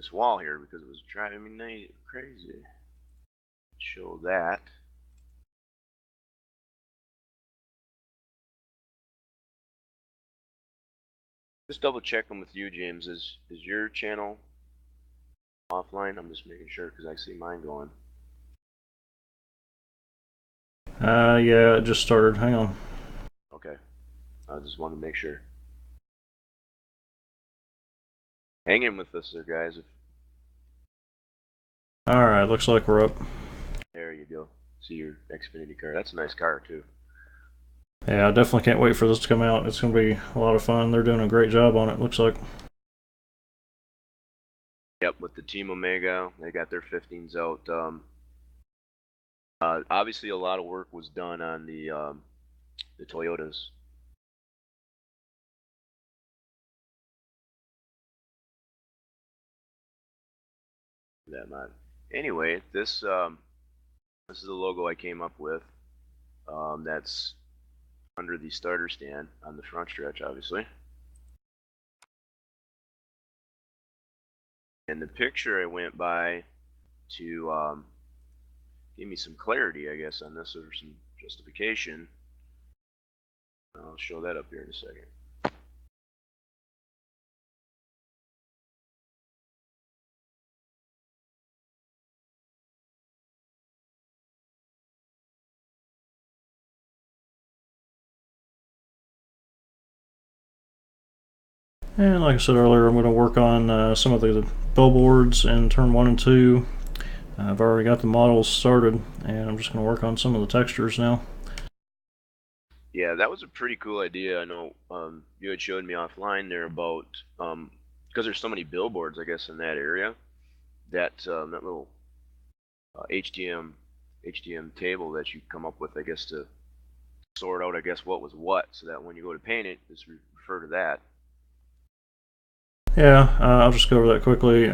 this wall here because it was driving me crazy. Show that. Just double checking with you, James. Is your channel offline? I'm just making sure because I see mine going. Yeah, it just started. Hang on. Okay. I just wanted to make sure. Hang in with us there, guys. Alright, looks like we're up. There you go. See your Xfinity car. That's a nice car, too. Yeah, I definitely can't wait for this to come out. It's going to be a lot of fun. They're doing a great job on it, looks like. Yep, with the Team Omega, they got their 15s out. Obviously, a lot of work was done on the Toyotas. That mod. Anyway, this is the logo I came up with. That's under the starter stand on the front stretch, obviously. And the picture I went by to give me some clarity, I guess, on this, or some justification. I'll show that up here in a second. And like I said earlier, I'm going to work on some of the billboards in turn 1 and 2. I've already got the models started, and I'm just going to work on some of the textures now. Yeah, that was a pretty cool idea. I know you had showed me offline there about because there's so many billboards, I guess, in that area. That little HDM table that you come up with, I guess, to sort out, I guess, what was what, so that when you go to paint it, just refer to that. Yeah, I'll just go over that quickly.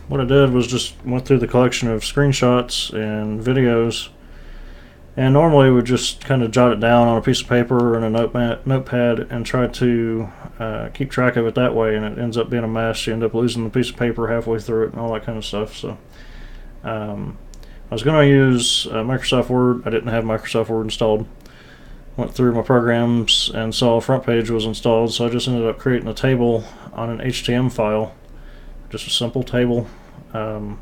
What I did was just went through the collection of screenshots and videos, and normally would just kind of jot it down on a piece of paper and a notepad and try to keep track of it that way, and it ends up being a mess. You end up losing the piece of paper halfway through it and all that kind of stuff. So I was going to use Microsoft Word. I didn't have Microsoft Word installed. Went through my programs and saw a front page was installed, so I just ended up creating a table on an HTML file, just a simple table, um,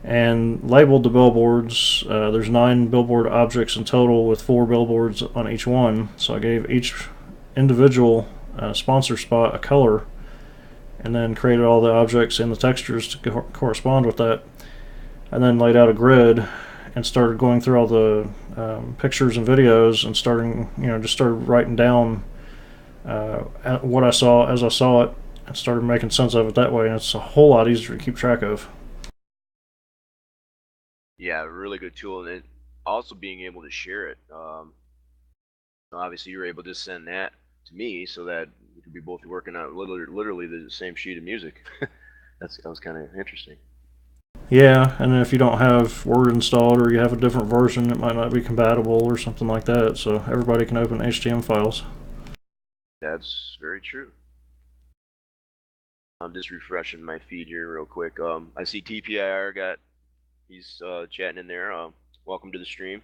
and labeled the billboards. There's 9 billboard objects in total, with 4 billboards on each one. So I gave each individual sponsor spot a color, and then created all the objects and the textures to correspond with that, and then laid out a grid and started going through all the pictures and videos and just started writing down what I saw as I saw it and started making sense of it that way. And it's a whole lot easier to keep track of. Yeah, really good tool, and it, also being able to share it. Obviously, you're able to send that to me so that we could be both working on literally the same sheet of music. That was kind of interesting. Yeah, and if you don't have Word installed or you have a different version, it might not be compatible or something like that. So everybody can open HTML files. That's very true. I'm just refreshing my feed here real quick. I see TPIR he's chatting in there. Welcome to the stream.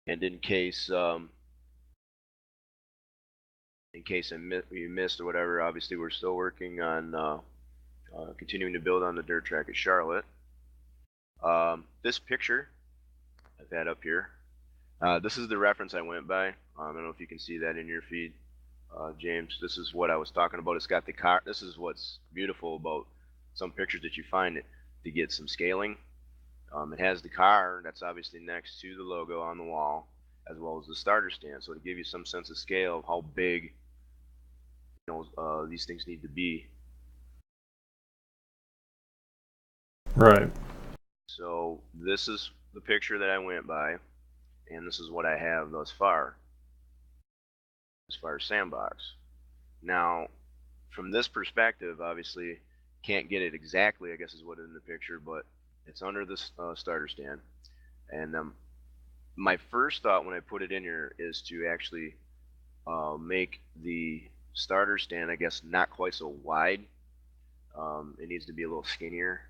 And in case you missed or whatever, obviously we're still working on continuing to build on the dirt track at Charlotte. This picture I've had up here, this is the reference I went by. I don't know if you can see that in your feed, James. This is what I was talking about. It's got the car. This is what's beautiful about some pictures that you find to get some scaling. It has the car that's obviously next to the logo on the wall, as well as the starter stand. So to give you some sense of scale of how big these things need to be. Right. So this is the picture that I went by, and this is what I have thus far, as far as Sandbox. Now, from this perspective, obviously, can't get it exactly, I guess is what is in the picture, but it's under this starter stand. And my first thought when I put it in here is to actually make the starter stand, I guess, not quite so wide. It needs to be a little skinnier.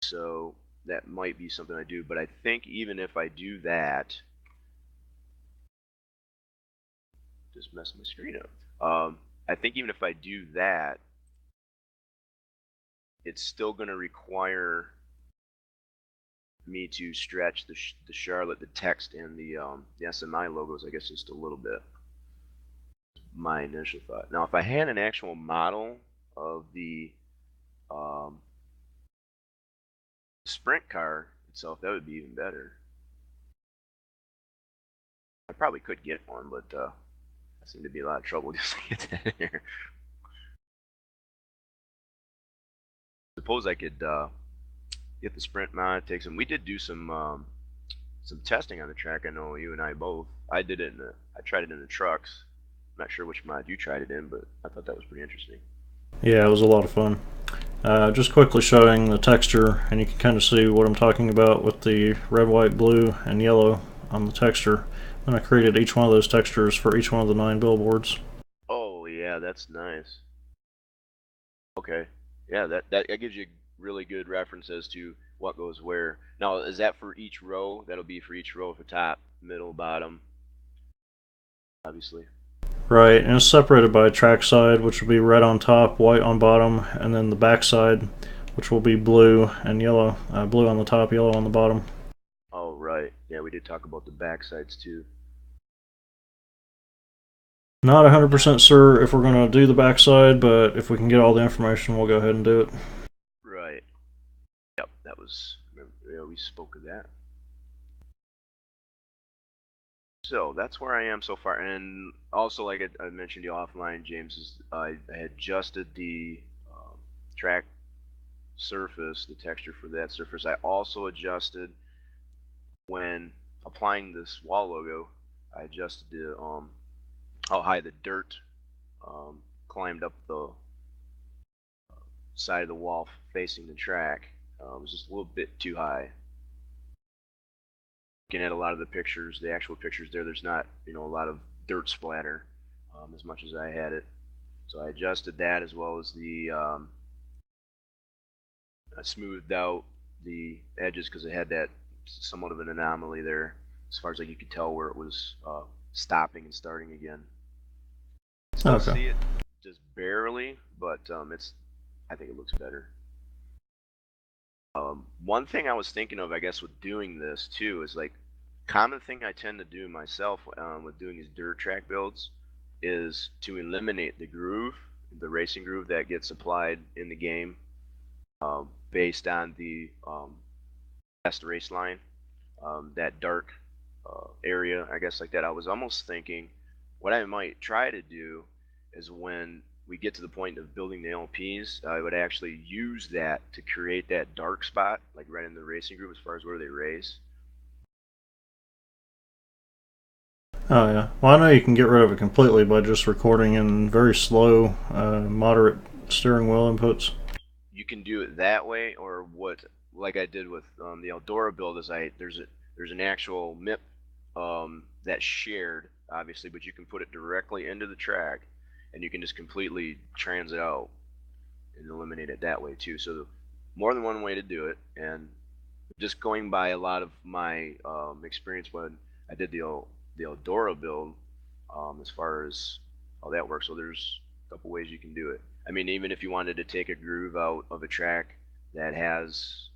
So that might be something I do, but I think even if I do that, just mess my screen up. I think even if I do that, it's still going to require me to stretch the Charlotte, the text, and the SMI logos, I guess, just a little bit. My initial thought. Now, if I had an actual model of the sprint car itself, that would be even better. I probably could get one, but I seem to be a lot of trouble just to get that in here. Suppose I could get the sprint mod, take some. We did do some testing on the track. I know you and I both. I did it I tried it in the trucks. I'm not sure which mod you tried it in, but I thought that was pretty interesting. Yeah, it was a lot of fun. Just quickly showing the texture, and you can kind of see what I'm talking about with the red, white, blue, and yellow on the texture. And I created each one of those textures for each one of the 9 billboards. Oh yeah, that's nice. Okay, yeah, that gives you really good reference as to what goes where. Now, is that for each row? That'll be for each row of the top, middle, bottom, obviously. Right, and it's separated by a track side, which will be red on top, white on bottom, and then the back side, which will be blue and yellow. Blue on the top, yellow on the bottom. Oh right, yeah, we did talk about the back sides too. Not 100% sure if we're going to do the backside, but if we can get all the information, we'll go ahead and do it. Right. Yep, that was. Yeah, we spoke of that. So that's where I am so far, and also like I mentioned to you offline, James, is I had adjusted the track surface, the texture for that surface. I also adjusted when applying this wall logo. I adjusted the how high the dirt climbed up the side of the wall facing the track. It was just a little bit too high. Looking at a lot of the pictures, the actual pictures there's not a lot of dirt splatter as much as I had it. So I adjusted that as well as the I smoothed out the edges because it had that somewhat of an anomaly there, as far as like you could tell where it was stopping and starting again. Still Okay. see it just barely, but I think it looks better. One thing I was thinking of, I guess, with doing this too, is like common thing I tend to do myself with doing these dirt track builds is to eliminate the groove, the racing groove that gets applied in the game based on the best race line, that dark area, I guess, like that. I was almost thinking what I might try to do is when we get to the point of building the LPs, I would actually use that to create that dark spot, like right in the racing group as far as where they race. Oh yeah. Well, I know you can get rid of it completely by just recording in very slow, moderate steering wheel inputs. You can do it that way, or what, like I did with the Eldora build, is there's an actual MIP that's shared, obviously, but you can put it directly into the track, and you can just completely trans it out and eliminate it that way too. So more than one way to do it, and just going by a lot of my experience when I did the Eldora build, as far as how that works. So there's a couple ways you can do it. I mean, even if you wanted to take a groove out of a track that has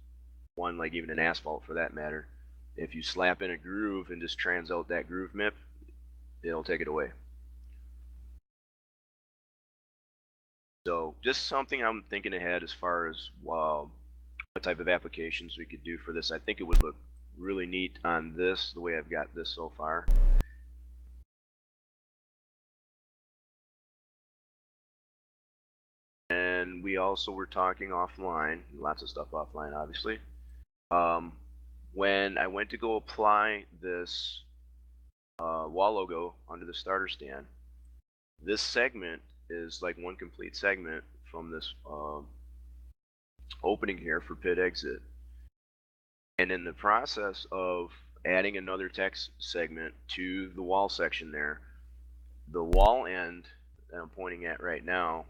one, like even an asphalt for that matter, if you slap in a groove and just trans out that groove MIP, it'll take it away. So just something I'm thinking ahead as far as what type of applications we could do for this. I think it would look really neat on this, the way I've got this so far. And we also were talking offline, lots of stuff offline, obviously. When I went to go apply this wall logo onto the starter stand, this segment is like one complete segment from this opening here for pit exit. And in the process of adding another text segment to the wall section there, the wall end that I'm pointing at right now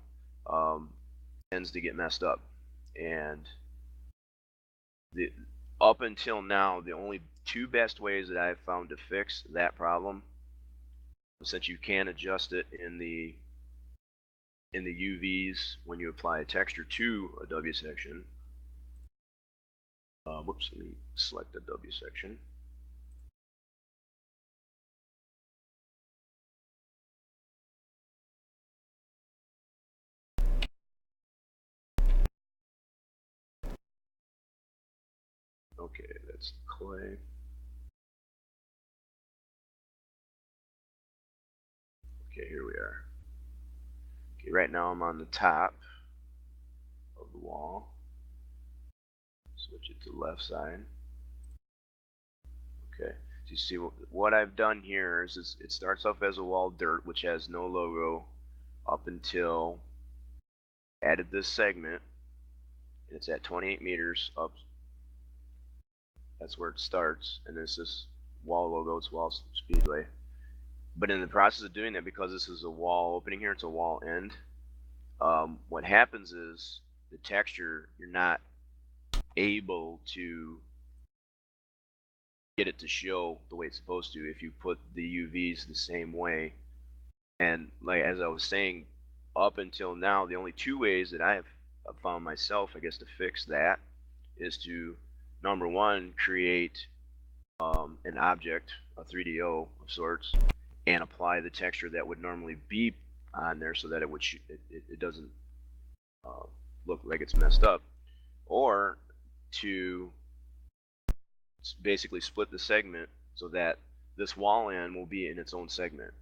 tends to get messed up. And up until now, the only two best ways that I've found to fix that problem, since you can adjust it in the UVs when you apply a texture to a W section. Whoops, let me select the W section. Okay, that's clay. Okay, here we are. Okay, right now I'm on the top of the wall. Switch it to the left side. Okay, so you see what I've done here is it starts off as a wall dirt, which has no logo up until added this segment. It's at 28 meters up. That's where it starts, and this is wall logo. It's Wall Speedway. But in the process of doing that, because this is a wall opening here, it's a wall end. What happens is the texture, you're not able to get it to show the way it's supposed to if you put the UVs the same way. And like as I was saying, up until now, the only two ways that I've found myself, I guess, to fix that is to, number one, create an object, a 3DO of sorts, and apply the texture that would normally be on there so that it doesn't look like it's messed up, or to basically split the segment so that this wall end will be in its own segment.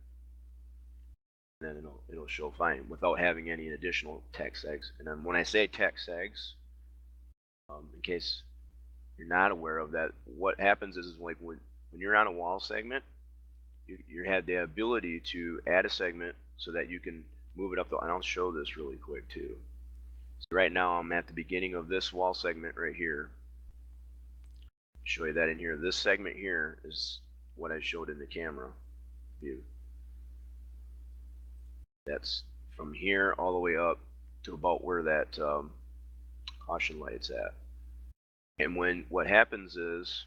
Then it'll show fine without having any additional text segs. And then when I say text segs, in case you're not aware of that, what happens is like when you're on a wall segment, you have the ability to add a segment so that you can move it up. And I'll show this really quick too. So right now I'm at the beginning of this wall segment right here. Show you that in here. This segment here is what I showed in the camera view. That's from here all the way up to about where that caution light's at. And what happens is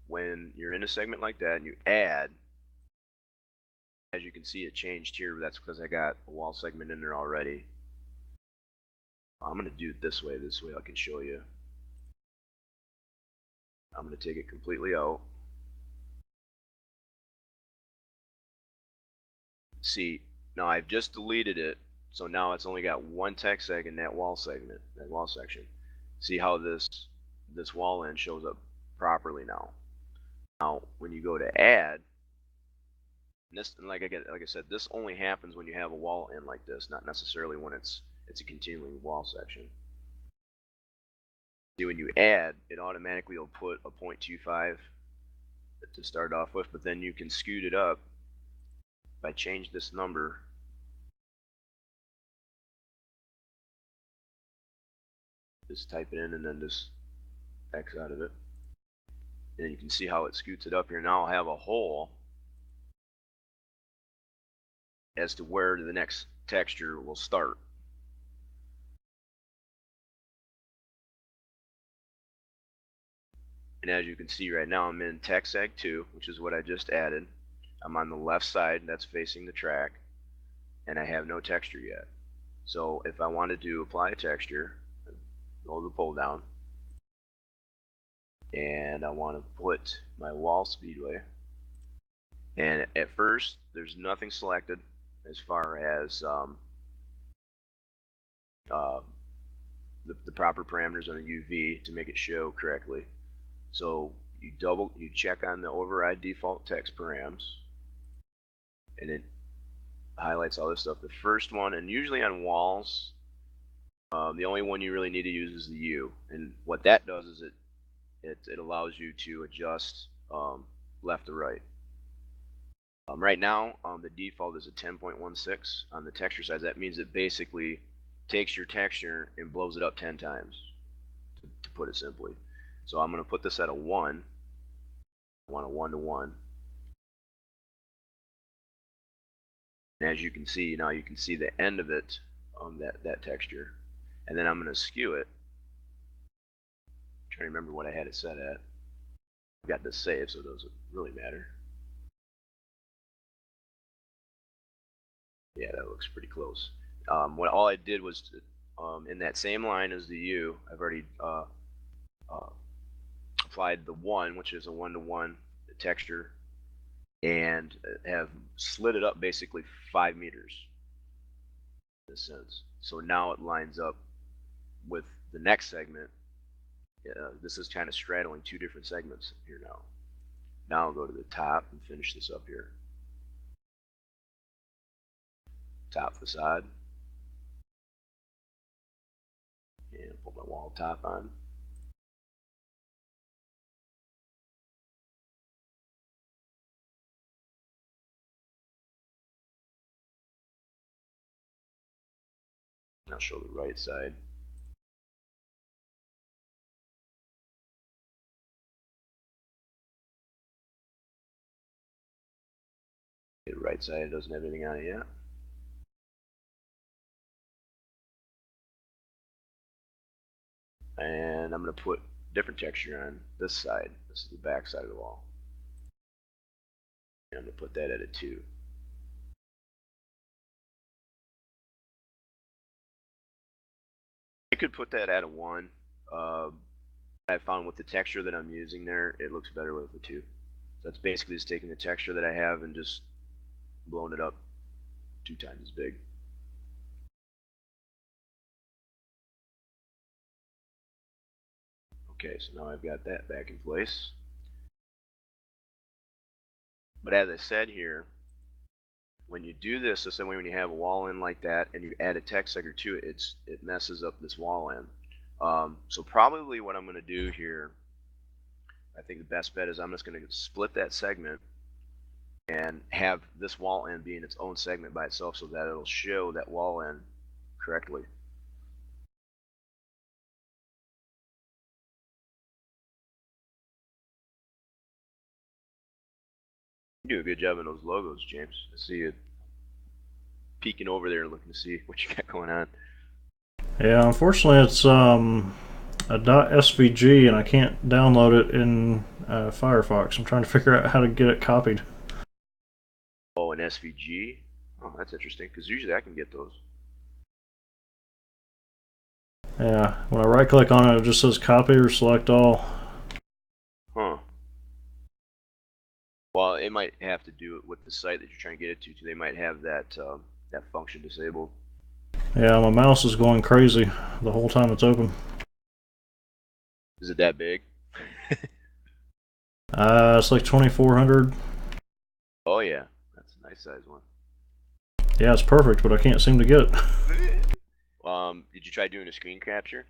when you're in a segment like that and you add, as you can see it changed here, that's because I got a wall segment in there already. I'm going to do it this way I can show you. I'm going to take it completely out. See, now I've just deleted it, so now it's only got one text seg in that wall segment, that wall section. See how this wall end shows up properly now. Now, when you go to add, like I said, this only happens when you have a wall end like this, not necessarily when it's a continuing wall section. See, when you add, it automatically will put a 0.25 to start off with, but then you can scoot it up. If I change this number, just type it in and then just X out of it. And you can see how it scoots it up here. Now I'll have a hole as to where the next texture will start. And as you can see right now, I'm in text seg 2, which is what I just added. I'm on the left side, that's facing the track, and I have no texture yet. So if I wanted to apply a texture, go to the pull down, and I want to put my wall speedway. And at first, there's nothing selected as far as the proper parameters on the UV to make it show correctly. So you check on the override default text params, and it highlights all this stuff. The first one, and usually on walls, the only one you really need to use is the U. And what that does is it allows you to adjust left to right. Right now, the default is a 10.16 on the texture size. That means it basically takes your texture and blows it up 10 times, to put it simply. So I'm going to put this at a 1. I want a 1 to 1. And as you can see, now you can see the end of it on that texture. And then I'm going to skew it. I'm trying to remember what I had it set at. I've got this saved, so it doesn't really matter. Yeah, that looks pretty close. What all I did was in that same line as the U, I've already applied the 1, which is a 1 to 1 texture, and have slid it up basically 5 meters in a sense. So now it lines up with the next segment. This is kind of straddling 2 different segments here now. Now I'll go to the top and finish this up here. Top facade. And put my wall top on. I'll show the right side. The right side doesn't have anything on it yet. And I'm going to put different texture on this side. This is the back side of the wall. And I'm going to put that at a 2. I could put that at a 1. I found with the texture that I'm using there, it looks better with a 2. So that's basically just taking the texture that I have and just blowing it up 2 times as big. Okay, so now I've got that back in place. But as I said here, when you do this the same way when you have a wall in like that and you add a text segger to it, it messes up this wall in. So probably what I'm going to do here, I think the best bet is I'm just going to split that segment and have this wall end being its own segment by itself so that it'll show that wall end correctly. You do a good job in those logos, James. I see you peeking over there looking to see what you got going on. Yeah, unfortunately, it's a .svg, and I can't download it in Firefox. I'm trying to figure out how to get it copied. Oh, an SVG? Oh, that's interesting, because usually I can get those. Yeah, when I right click on it, it just says copy or select all. Huh. Well, it might have to do it with the site that you're trying to get it to. They might have that that function disabled. Yeah, my mouse is going crazy the whole time it's open. Is it that big? It's like 2400. Oh yeah, that's a nice size one. Yeah, it's perfect, but I can't seem to get it. Did you try doing a screen capture?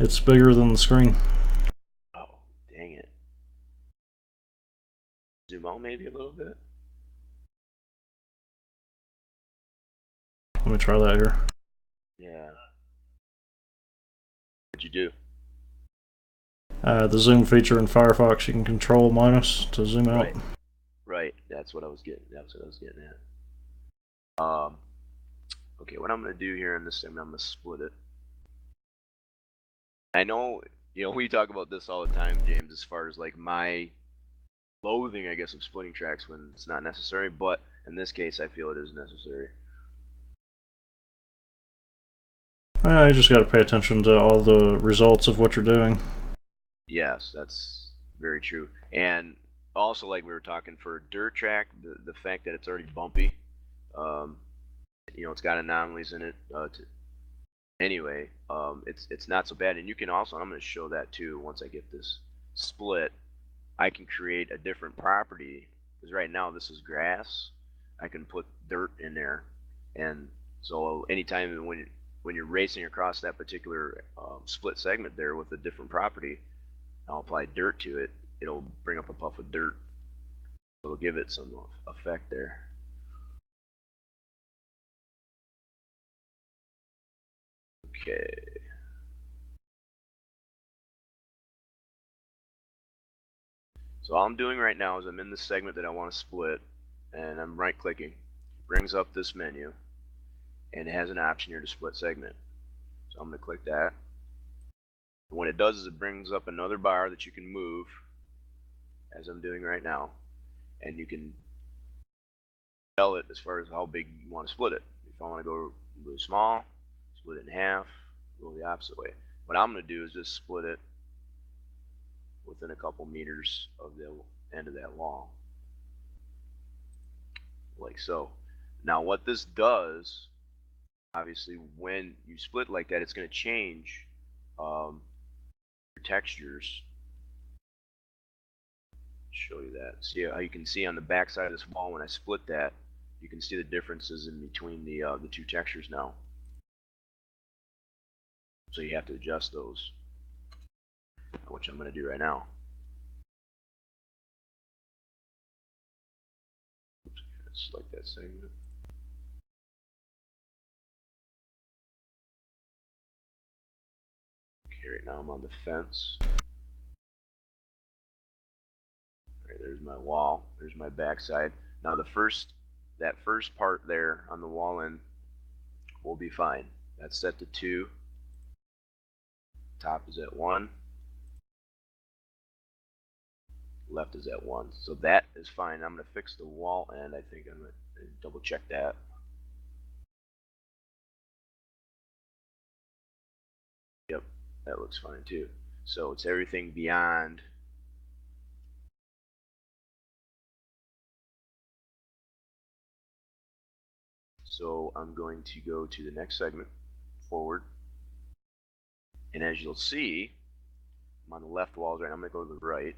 It's bigger than the screen. Oh, dang it. Zoom out maybe a little bit. Let me try that here. Yeah. What'd you do? The zoom feature in Firefox, you can control minus to zoom out. Right. Right. That's what I was getting. That's what I was getting at. Okay, what I'm gonna do here in this segment, I'm gonna split it. I know, we talk about this all the time, James, as far as like my loathing, I guess, of splitting tracks when it's not necessary, but in this case, I feel it is necessary. You just got to pay attention to all the results of what you're doing. Yes, that's very true. And also, like we were talking for a dirt track, the fact that it's already bumpy, um, it's got anomalies in it. Anyway, it's not so bad. And you can also, I'm going to show that too once I get this split. I can create a different property because right now this is grass. I can put dirt in there, and so anytime when you're racing across that particular split segment there with a different property, I'll apply dirt to it. It'll bring up a puff of dirt. It'll give it some effect there. Okay. So all I'm doing right now is I'm in the segment that I want to split, and I'm right clicking. It brings up this menu, and it has an option here to split segment. So I'm going to click that. And what it does is it brings up another bar that you can move, as I'm doing right now, and you can tell it as far as how big you want to split it. If I want to go really small, split it in half, go the opposite way. What I'm going to do is just split it within a couple meters of the end of that wall, like so. Now what this does, obviously when you split like that, it's going to change your textures. Show you that. See how you can see on the back side of this wall when I split that, you can see the differences in between the two textures now. So you have to adjust those, which I'm going to do right now. Oops, select that segment. Okay, right now I'm on the fence. Right, there's my wall. There's my backside. Now that first part there on the wall end will be fine. That's set to 2. Top is at 1. Left is at 1. So that is fine. I'm going to fix the wall end. I think I'm going to double check that. Yep, that looks fine too. So it's everything beyond. So I'm going to go to the next segment, forward. And as you'll see, I'm on the left walls right now. I'm going to go to the right.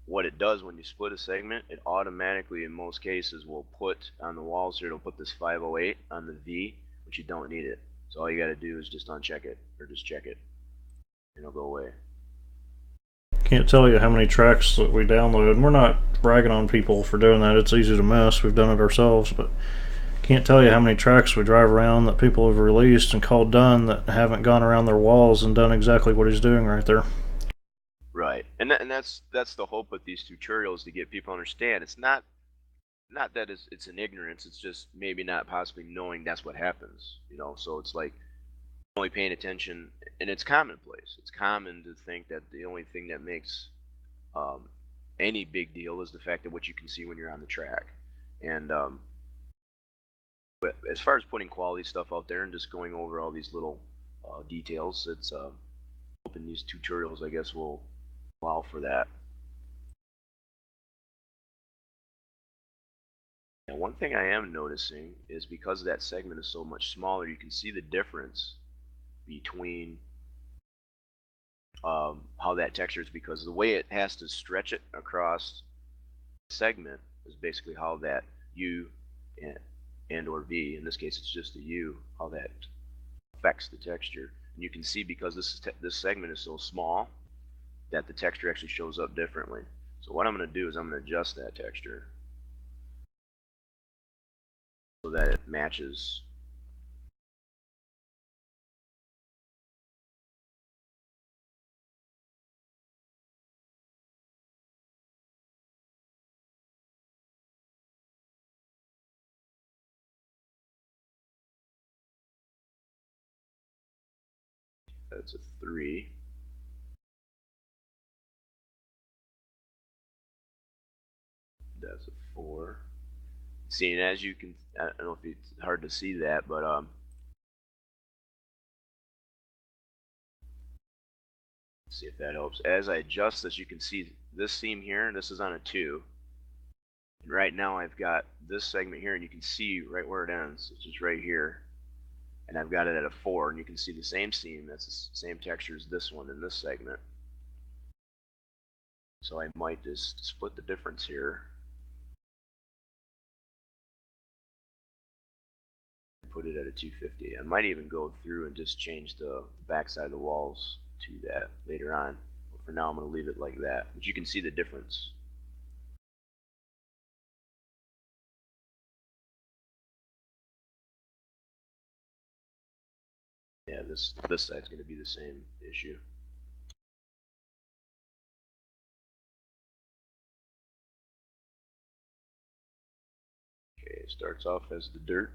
What it does when you split a segment, it automatically, in most cases, will put on the walls here, it'll put this 508 on the V, but you don't need it. So all you got to do is just uncheck it, or just check it, and it'll go away. Can't tell you how many tracks that we download. And we're not bragging on people for doing that. It's easy to miss. We've done it ourselves, but can't tell you how many tracks we drive around that people have released and called done that haven't gone around their walls and done exactly what he's doing right there. Right, and that's the hope with these tutorials, to get people to understand. It's not that it's an ignorance. It's just maybe not possibly knowing that's what happens. So it's like only paying attention, and it's commonplace. It's common to think that the only thing that makes any big deal is the fact that what you can see when you're on the track. And but as far as putting quality stuff out there and just going over all these little details, it's hoping these tutorials, I guess, will allow for that. And one thing I am noticing is, because that segment is so much smaller, you can see the difference between how that texture is, because the way it has to stretch it across the segment is basically how that U and or V, in this case it's just the U, how that affects the texture. And you can see, because this segment is so small, that the texture actually shows up differently. So what I'm going to do is I'm going to adjust that texture so that it matches. That's a 3. That's a 4. See, and as you can, I don't know if it's hard to see that, but see if that helps. As I adjust this, you can see this seam here, and this is on a 2. And right now I've got this segment here, and you can see right where it ends, which is right here. And I've got it at a 4, and you can see the same seam. That's the same texture as this one in this segment. So I might just split the difference here. Put it at a 250. I might even go through and just change the backside of the walls to that later on. But for now, I'm going to leave it like that. But you can see the difference. Yeah, this side's going to be the same issue. starts off as the dirt.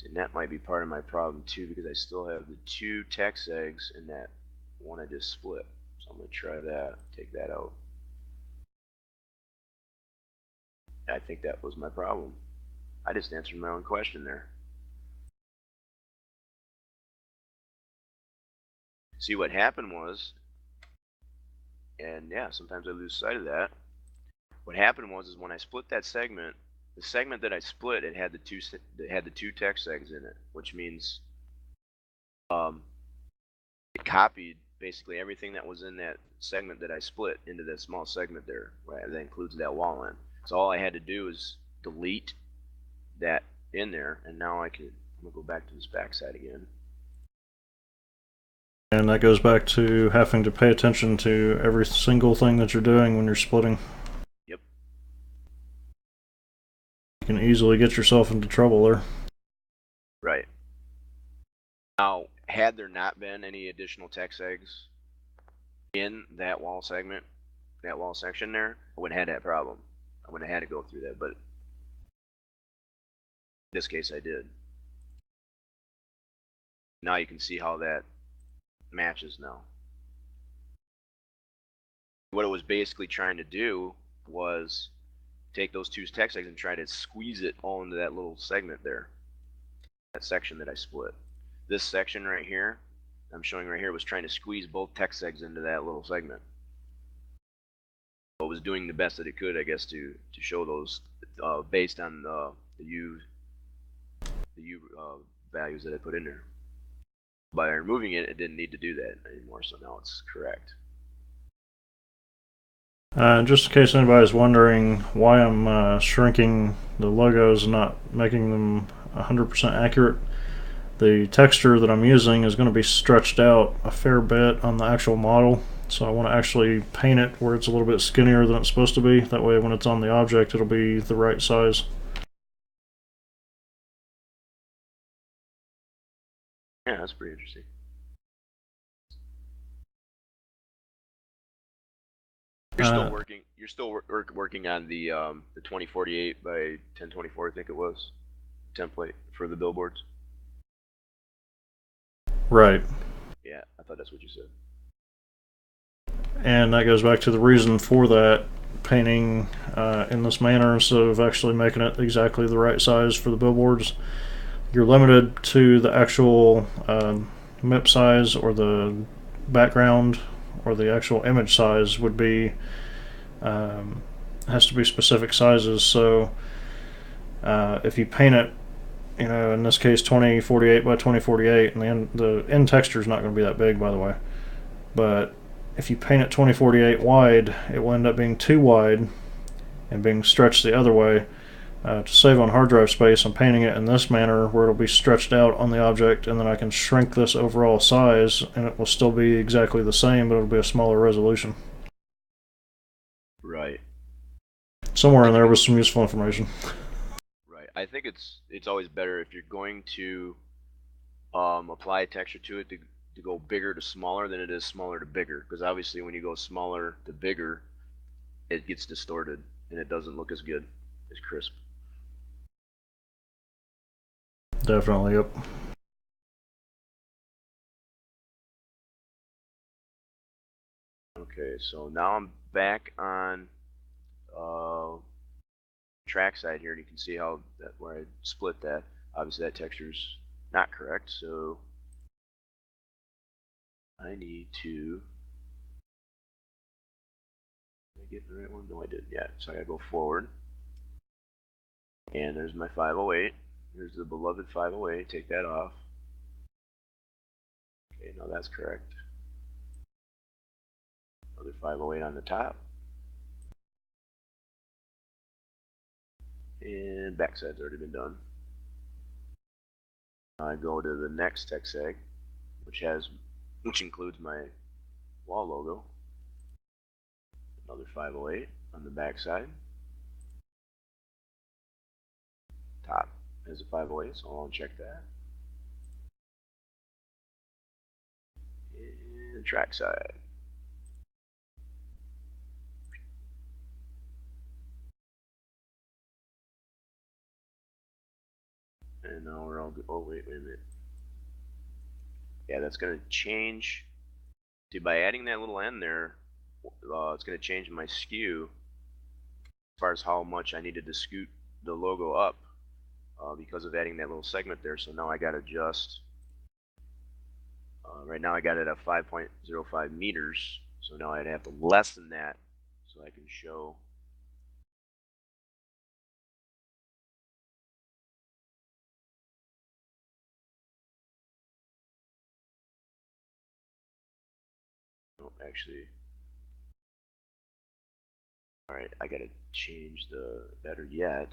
And that might be part of my problem too, because I still have the 2 text eggs in that one I just split. So I'm going to try that, take that out. I think that was my problem. I just answered my own question there. See, what happened was, and yeah, sometimes I lose sight of that. What happened was is when I split that segment, the segment that I split, it had the two text eggs in it, which means it copied basically everything that was in that segment that I split into that small segment there, right? That includes that wall in. So all I had to do is delete that in there, and now I'm gonna go back to this backside again. And that goes back to having to pay attention to every single thing that you're doing when you're splitting. Yep. You can easily get yourself into trouble there. Right. Now, had there not been any additional text eggs in that wall segment, that wall section there, I wouldn't have had that problem. I wouldn't have had to go through that, but in this case I did. Now you can see how that matches now. What it was basically trying to do was take those 2 text eggs and try to squeeze it all into that little segment there, that section that I split. This section right here, I'm showing right here, was trying to squeeze both text eggs into that little segment. It was doing the best that it could, I guess, to show those based on the U values that I put in there. By removing it, it didn't need to do that anymore, so now it's correct. Just in case anybody's wondering why I'm shrinking the logos and not making them 100% accurate, the texture that I'm using is going to be stretched out a fair bit on the actual model. So I want to actually paint it where it's a little bit skinnier than it's supposed to be. That way when it's on the object, it'll be the right size. Yeah, that's pretty interesting. You're still working. You're still working on the 2048 by 1024, I think it was, template for the billboards. Right. Yeah, I thought that's what you said. And that goes back to the reason for that painting in this manner instead of actually making it exactly the right size for the billboards. You're limited to the actual MIP size, or the background, or the actual image size would be has to be specific sizes. So if you paint it, in this case 2048 by 2048, and the end texture is not going to be that big, by the way, but if you paint it 2048 wide, it will end up being too wide and being stretched the other way. To save on hard drive space, I'm painting it in this manner where it'll be stretched out on the object, and then I can shrink this overall size and it will still be exactly the same, but it'll be a smaller resolution. Right. Somewhere in there was some useful information. Right. I think it's always better if you're going to apply a texture to it to go bigger to smaller than it is smaller to bigger, because obviously when you go smaller to bigger, it gets distorted and it doesn't look as good, as crisp. Definitely, yep. Okay, so now I'm back on track side here, and you can see how where I split that. Obviously, that texture's not correct, so I need to. Did I get the right one? No, I didn't yet. So I gotta go forward, and there's my 508. Here's the beloved 508. Take that off. Okay, now that's correct. Another 508 on the top. And backside's already been done. Now I go to the next text egg, which includes my wall logo. Another 508 on the backside. Top is a 508, so I'll uncheck that. And track side. And now we're all good. Oh, wait a minute. Yeah, that's going to change. See, by adding that little end there, it's going to change my skew as far as how much I needed to scoot the logo up because of adding that little segment there. So now I got to adjust. Right now I got it at 5.05 meters. So now I'd have to lessen that so I can show. No, actually. Alright, I gotta change the better yet.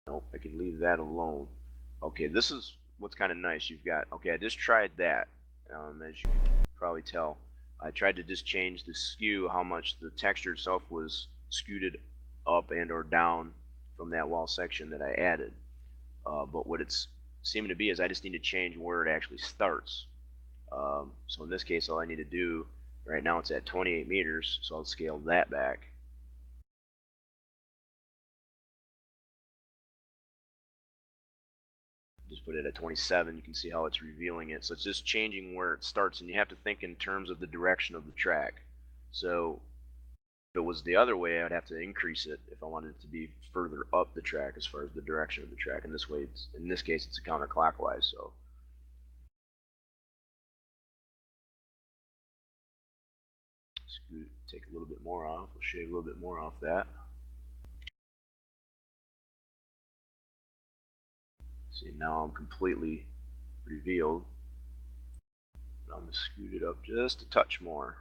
Nope, I can leave that alone. Okay, this is what's kind of nice. You've got, okay, I just tried that. As you can probably tell, I tried to just change the skew, how much the texture itself was scooted up and or down from that wall section that I added. But what it's seeming to be is I just need to change where it actually starts. So in this case, all I need to do, right now it's at 28 meters, so I'll scale that back. Just put it at 27, you can see how it's revealing it. So it's just changing where it starts, and you have to think in terms of the direction of the track. So if it was the other way, I'd have to increase it if I wanted it to be further up the track as far as the direction of the track. In this way, in this case, it's counterclockwise. So take a little bit more off. We'll shave a little bit more off that. See, now I'm completely revealed. I'm going to scoot it up just a touch more.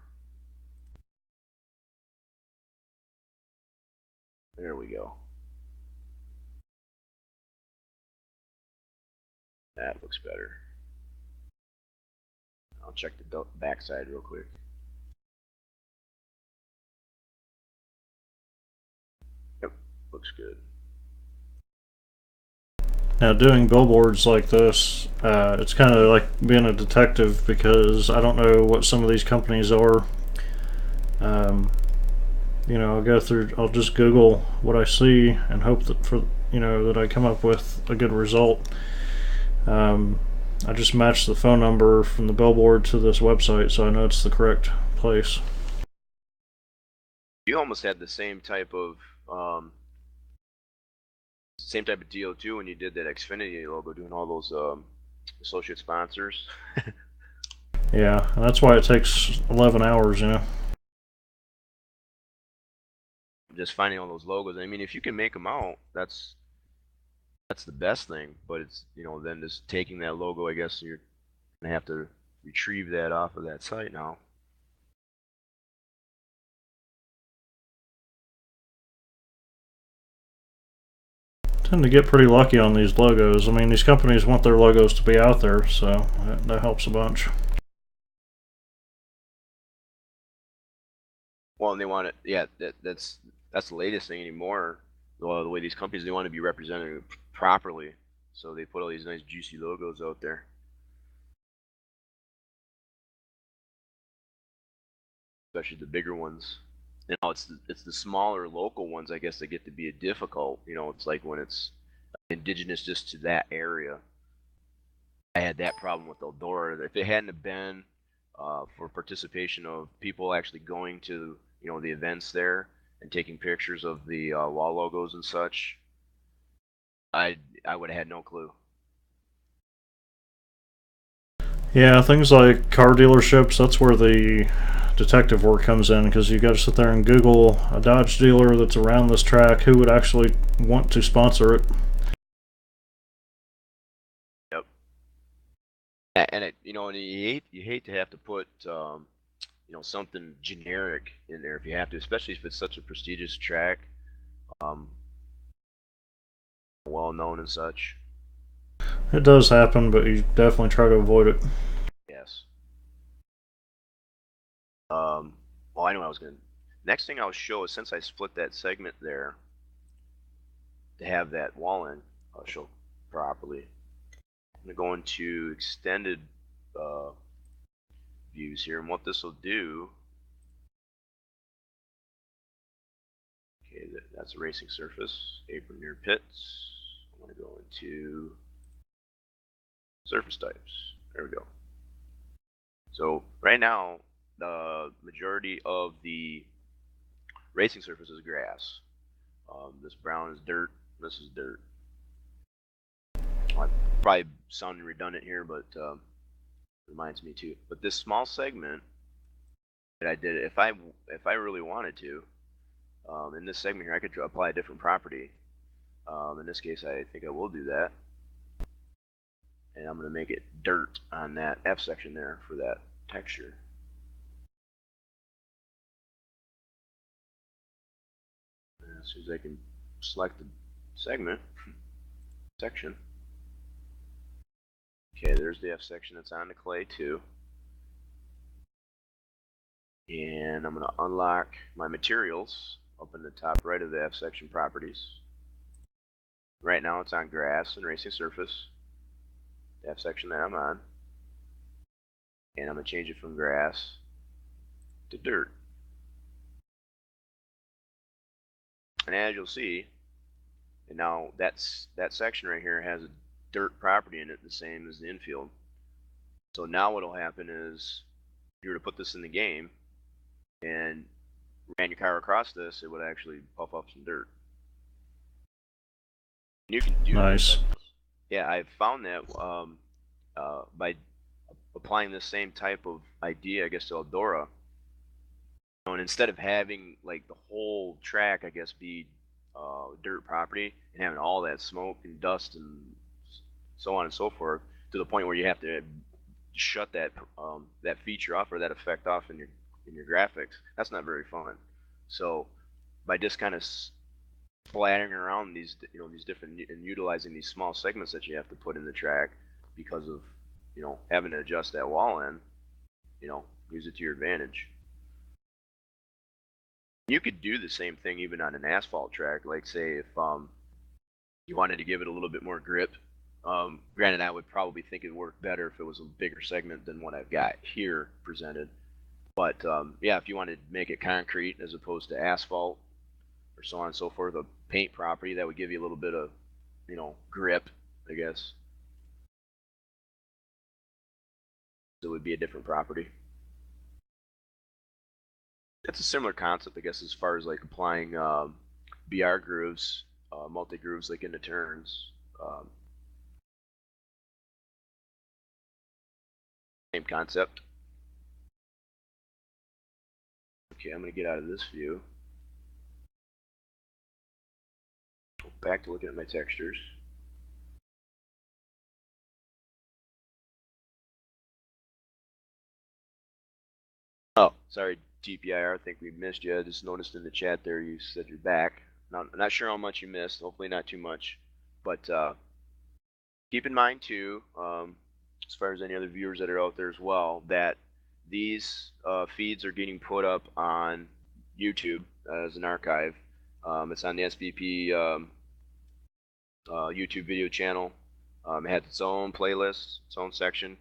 There we go. That looks better. I'll check the back side real quick. Yep, looks good. Now, doing billboards like this, it's kind of like being a detective because I don't know what some of these companies are. You know, I'll just Google what I see and hope that that I come up with a good result. I just match the phone number from the billboard to this website, so I know it's the correct place. You almost had the same type of deal too when you did that Xfinity logo, doing all those associate sponsors. Yeah, and that's why it takes 11 hours, you know. Just finding all those logos. I mean, if you can make them out, that's the best thing. But it's, then just taking that logo, I guess you're gonna have to retrieve that off of that site now. Tend to get pretty lucky on these logos. I mean, these companies want their logos to be out there, so that helps a bunch. Well, and they want it. Yeah, that's the latest thing anymore. The way these companies, they want to be represented properly, so they put all these nice juicy logos out there. Especially the bigger ones. It's the smaller local ones, I guess, that get to be difficult. It's like when it's indigenous just to that area. I had that problem with Eldora. If it hadn't have been for participation of people actually going to the events there and taking pictures of the wall logos and such, I would have had no clue. Yeah, things like car dealerships, that's where the detective work comes in, because you got to sit there and Google a Dodge dealer that's around this track who would actually want to sponsor it. Yep. And you hate to have to put something generic in there if you have to, especially if it's such a prestigious track, well known and such. It does happen, but you definitely try to avoid it. Yes. Well, I know I was gonna. Next thing I'll show is, since I split that segment there to have that wall in, I'll show properly. I'm going to go into extended views here, and what this will do, okay, that's a racing surface, apron near pits. I'm going to go into surface types. There we go. So right now, the majority of the racing surface is grass. This brown is dirt. This is dirt. I probably sounding redundant here, but reminds me too. But this small segment that I did, if I really wanted to, in this segment here, I could apply a different property. In this case, I think I will do that, and I'm going to make it dirt on that F section there for that texture. And as soon as I can select the segment section. Okay, there's the F section that's on the clay too. And I'm going to unlock my materials up in the top right of the F section properties. Right now it's on grass and racing surface, the F section that I'm on. And I'm going to change it from grass to dirt. And as you'll see, and now that section right here has a dirt property in it, the same as the infield. So now what'll happen is, if you were to put this in the game and ran your car across this, it would actually puff up some dirt. And you can do Nice. this. Yeah, I've found that by applying this same type of idea, I guess, to Eldora. And instead of having like the whole track, I guess, be dirt property and having all that smoke and dust and so on and so forth, to the point where you have to shut that that feature off or that effect off in your graphics, that's not very fun. So by just kind of splattering around these these different and utilizing these small segments that you have to put in the track because of having to adjust that wall in, use it to your advantage. You could do the same thing even on an asphalt track. Like say if you wanted to give it a little bit more grip. Granted, I would probably think it'd work better if it was a bigger segment than what I've got here presented. But yeah, if you wanted to make it concrete as opposed to asphalt or so on and so forth, a paint property that would give you a little bit of grip, I guess. So it would be a different property. It's a similar concept, I guess, as far as like applying BR grooves, multi grooves like into turns. Same concept. Okay, I'm going to get out of this view. Go back to looking at my textures. Oh, sorry, TPIR. I think we missed you. I just noticed in the chat there you said you're back. Not sure how much you missed. Hopefully not too much. But keep in mind too, as far as any other viewers that are out there as well, that these feeds are getting put up on YouTube as an archive. It's on the SVP YouTube video channel. It has its own playlist, its own section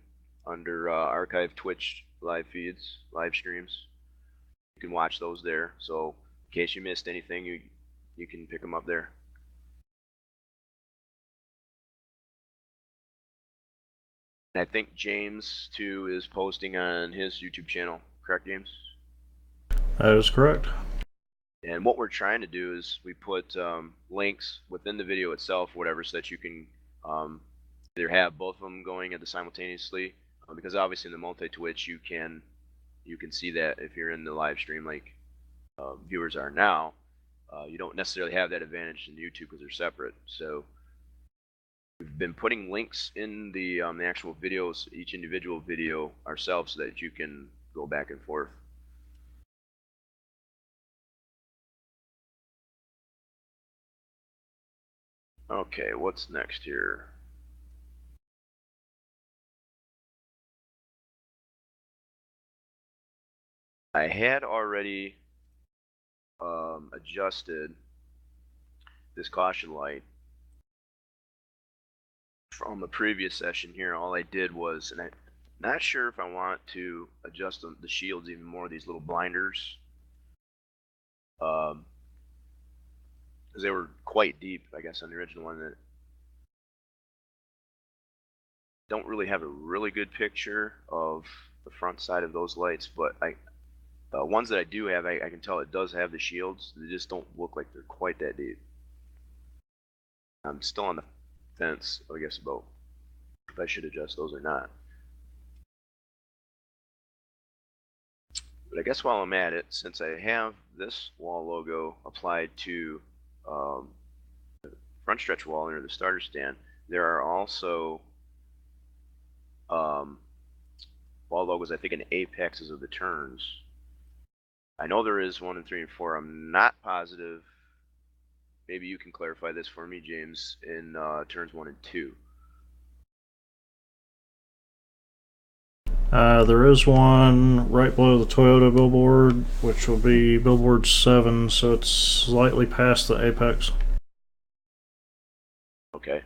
under archive Twitch live feeds, live streams. You can watch those there. So in case you missed anything, you can pick them up there. And I think James too is posting on his YouTube channel. Correct, James? That is correct. And what we're trying to do is we put links within the video itself, whatever, so that you can either have both of them going at the simultaneously, because obviously in the multi-Twitch you can see that if you're in the live stream like viewers are now, you don't necessarily have that advantage in YouTube because they're separate. So we've been putting links in the actual videos, each individual video ourselves, so that you can go back and forth. Okay, what's next here? I had already adjusted this caution light from the previous session here, all I did was, and I'm not sure if I want to adjust the shields even more, these little blinders. Because they were quite deep, I guess, on the original one. That don't really have a really good picture of the front side of those lights, but ones that I do have, I can tell it does have the shields. They just don't look like they're quite that deep. I'm still on the fence, I guess, about if I should adjust those or not. But I guess while I'm at it, since I have this wall logo applied to the front stretch wall under the starter stand, there are also wall logos, I think, in apexes of the turns. I know there is 1 and 3 and 4. I'm not positive. Maybe you can clarify this for me, James, in turns 1 and 2. There is one right below the Toyota billboard, which will be billboard 7, so it's slightly past the apex. Okay.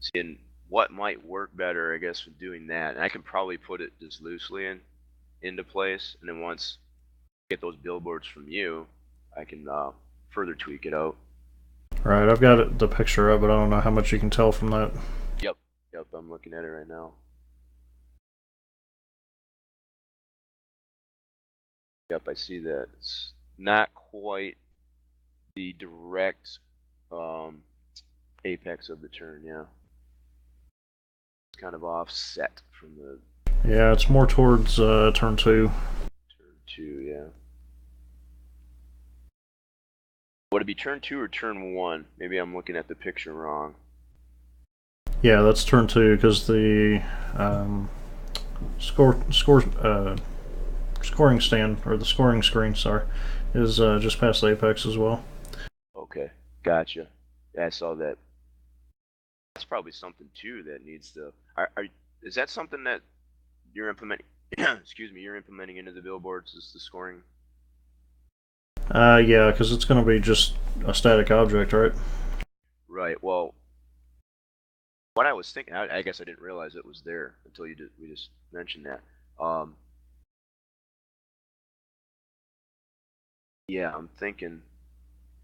See, and what might work better, I guess, with doing that, and I can probably put it just loosely into place, and then once I get those billboards from you, I can further tweak it out. Right, I've got the picture up, but I don't know how much you can tell from that. Yep, I'm looking at it right now. Yep, I see that. It's not quite the direct apex of the turn, yeah. It's kind of offset from the Yeah, it's more towards turn 2. turn 2, yeah. Would it be turn 2 or turn 1? Maybe I'm looking at the picture wrong. Yeah, that's turn 2 because the scoring stand, or the scoring screen, sorry, is just past the apex as well. Okay, gotcha. Yeah, I saw that. That's probably something too that needs to. Is that something that you're implementing? Excuse me, you're implementing into the billboards? Is the scoring? Yeah, because it's going to be just a static object, right? Right. Well, what I was thinking, I guess I didn't realize it was there until we just mentioned that. Yeah, I'm thinking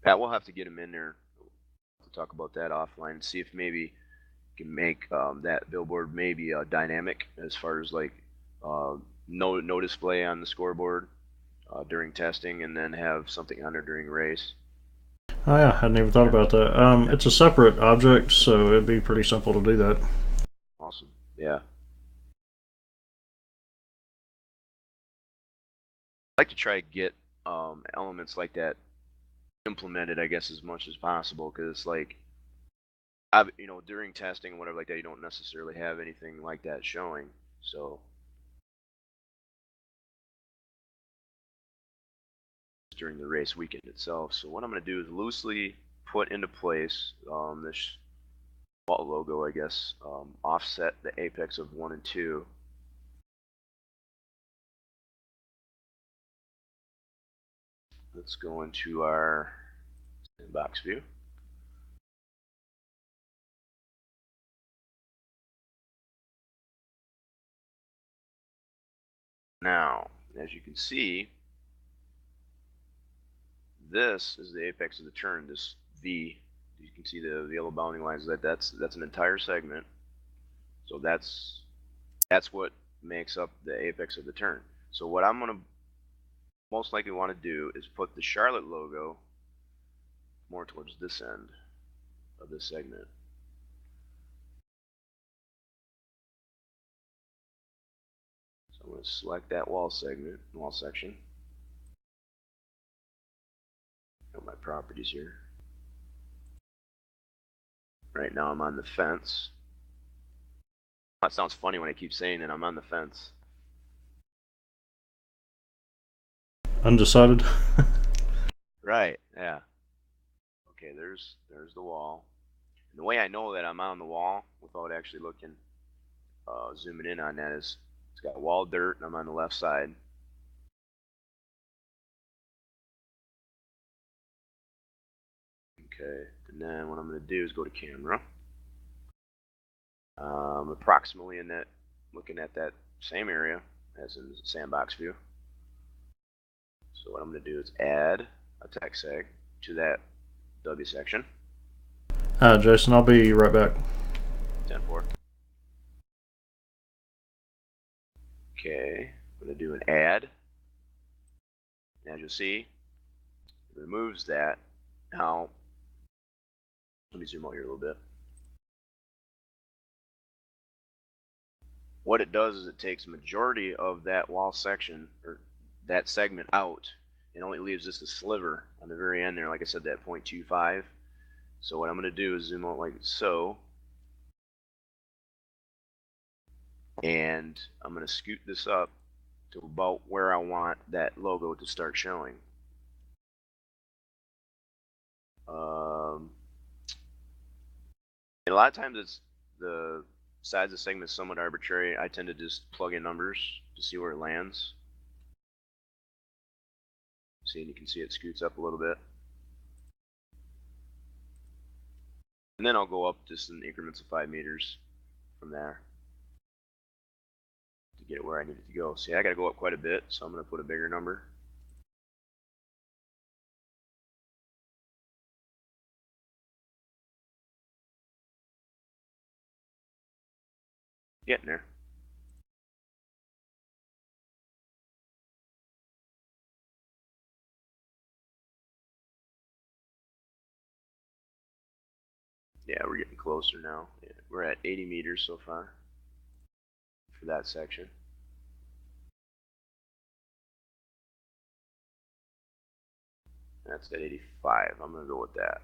Pat. We'll have to get him in there to talk about that offline and see if maybe can make that billboard maybe dynamic as far as like no display on the scoreboard during testing, and then have something on there during race. Oh yeah, I hadn't even thought about that. It's a separate object, so it'd be pretty simple to do that. Awesome. Yeah. I'd like to try to get elements like that implemented, I guess, as much as possible, because like during testing and whatever like that, you don't necessarily have anything like that showing. So during the race weekend itself. So what I'm going to do is loosely put into place this wall logo, I guess, offset the apex of 1 and 2. Let's go into our sandbox view. Now, as you can see, this is the apex of the turn, this V. You can see the yellow bounding lines. That's an entire segment. So that's what makes up the apex of the turn. So what I'm going to most likely want to do is put the Charlotte logo more towards this end of this segment. So I'm going to select that wall section. Got my properties here. Right now I'm on the fence. That sounds funny when I keep saying that I'm on the fence. Undecided. Right, yeah. Okay, there's the wall. And the way I know that I'm on the wall without actually looking, zooming in on that, is it's got wall dirt and I'm on the left side. Okay, and then what I'm going to do is go to camera. approximately in that, looking at that same area as in the sandbox view. So what I'm going to do is add a text seg to that W section. Jason, I'll be right back. 10-4. Okay, I'm going to do an add. And as you'll see, it removes that. Now, let me zoom out here a little bit. What it does is it takes majority of that wall section, or that segment out, and only leaves just a sliver on the very end there, like I said, that 0.25. So what I'm going to do is zoom out like so, and I'm going to scoot this up to about where I want that logo to start showing. And a lot of times it's the size of the segment is somewhat arbitrary. I tend to just plug in numbers to see where it lands. See, and you can see it scoots up a little bit. And then I'll go up just in increments of 5 meters from there to get it where I need it to go. See, I got to go up quite a bit, so I'm going to put a bigger number. Getting there. Yeah, we're getting closer now. Yeah, we're at 80 meters so far for that section. That's at 85. I'm going to go with that.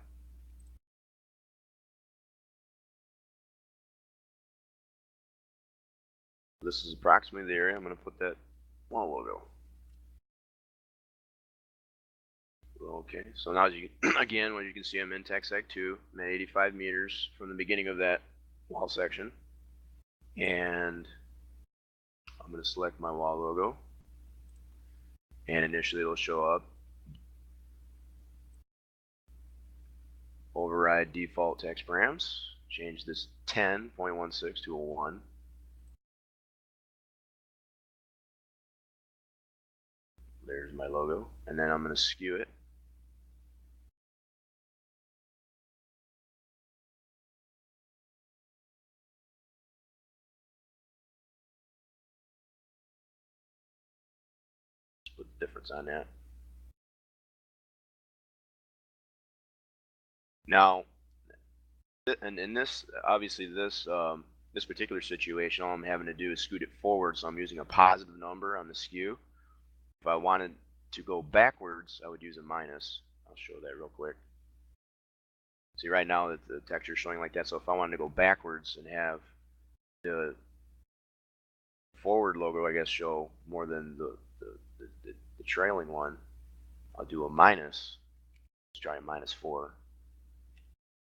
This is approximately the area I'm going to put that wall logo. Okay, so now as you again, what you can see, I'm in TextSeg 2. I'm at 85 meters from the beginning of that wall section, and I'm going to select my wall logo, and initially it'll show up. Override default text params. Change this 10.16 to a 1. There's my logo, and then I'm going to skew it. Split the difference on that. Now, and in this, obviously this this particular situation, all I'm having to do is scoot it forward, so I'm using a positive number on the skew. If I wanted to go backwards, I would use a minus. I'll show that real quick. See, right now that the texture is showing like that, so if I wanted to go backwards and have the forward logo, I guess, show more than the trailing one, I'll do a minus. Let's try a -4.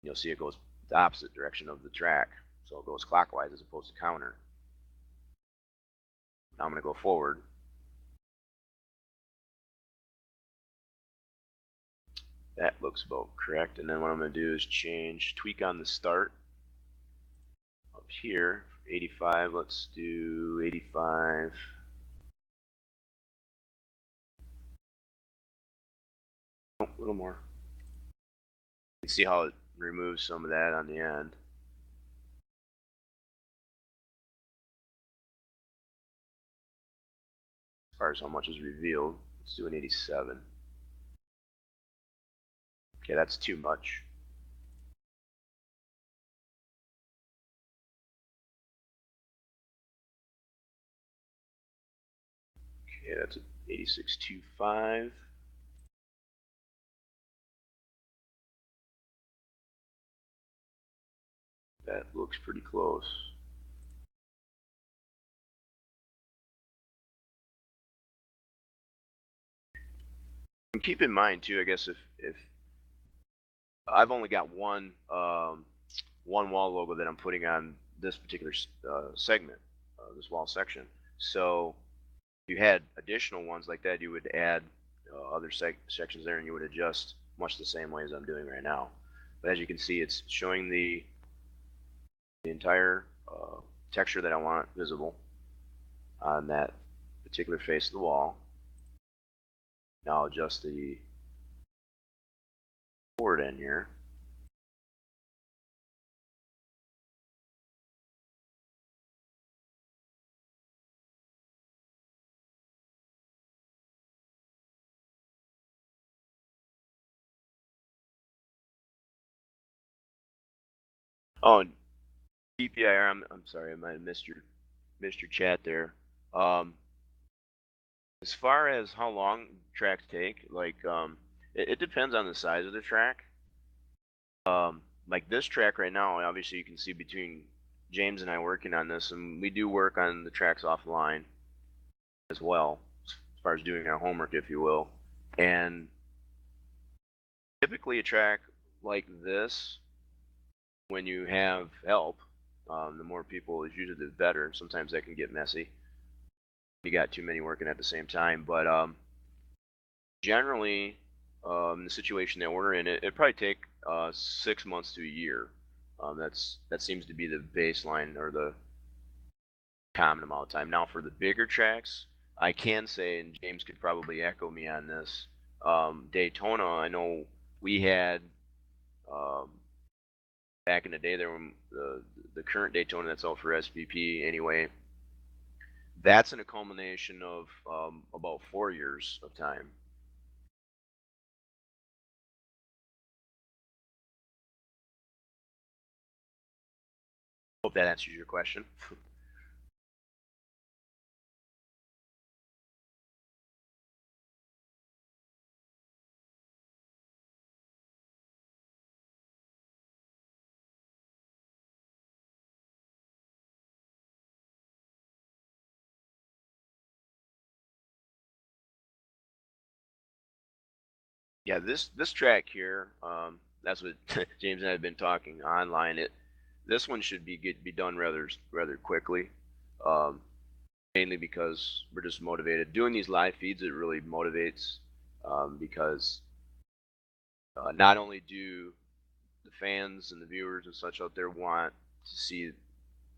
You'll see it goes the opposite direction of the track, so it goes clockwise as opposed to counter. Now I'm going to go forward. That looks about correct, and then what I'm going to do is tweak on the start up here, 85. Let's do 85. Oh, a little more. You can see how it removes some of that on the end. As far as how much is revealed, let's do an 87. Okay, that's too much. Okay, that's 86.25. That looks pretty close. And keep in mind too, I guess if I've only got one wall logo that I'm putting on this particular segment, this wall section. So if you had additional ones like that, you would add other sections there, and you would adjust much the same way as I'm doing right now. But as you can see, it's showing the entire texture that I want visible on that particular face of the wall. Now I'll adjust the forward end here. Oh, and TPIR, I'm sorry, I might have missed your chat there. As far as how long tracks take, like it depends on the size of the track. Like this track right now, obviously you can see between James and I working on this, and we do work on the tracks offline as well, as far as doing our homework, if you will. And typically a track like this, when you have help, the more people is usually the better. Sometimes that can get messy. You got too many working at the same time, but generally, the situation that we're in, it probably take 6 months to a year. That seems to be the baseline or the common amount of time. Now, for the bigger tracks, I can say, and James could probably echo me on this. Daytona, I know we had um, back in the day there when the current Daytona that's out for SVP anyway. That's in a culmination of about 4 years of time. Hope that answers your question. Yeah, this track here, that's what James and I have been talking online. This one should be done rather quickly, um, mainly because we're just motivated. Doing these live feeds, it really motivates, because not only do the fans and the viewers and such out there want to see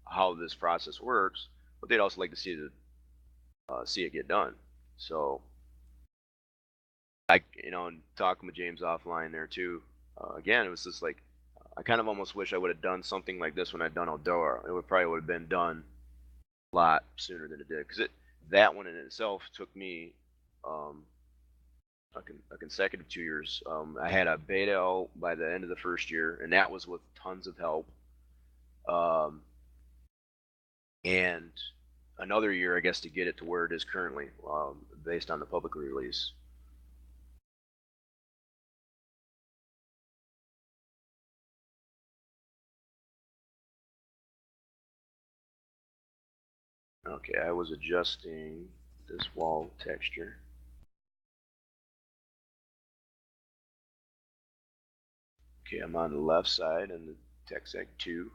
how this process works, but they'd also like to see it get done. So and talking with James offline there too. Again, it was just like I kind of almost wish I would have done something like this when I'd done Eldora. It would have been done a lot sooner than it did, because that one in itself took me um, a consecutive 2 years. I had a beta out by the end of the first year, and that was with tons of help. Um, and another year, I guess, to get it to where it is currently, based on the public release. Okay, I was adjusting this wall texture. Okay, I'm on the left side in the TexEg 2.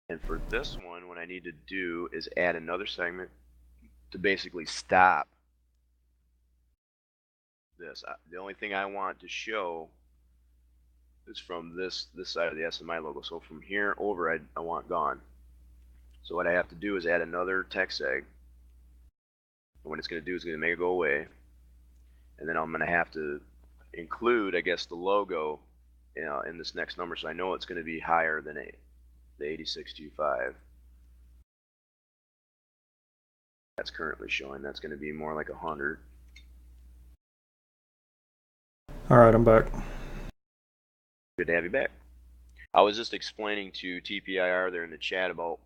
And for this one, what I need to do is add another segment to basically stop this. The only thing I want to show is from this side of the SMI logo. So from here over, I want gone. So what I have to do is add another TexEg. And what it's going to do is going to make it go away. And then I'm going to have to include, I guess, the logo in this next number, so I know it's going to be higher than the 8625. That's currently showing. That's going to be more like 100. All right, I'm back. Good to have you back. I was just explaining to TPIR there in the chat about,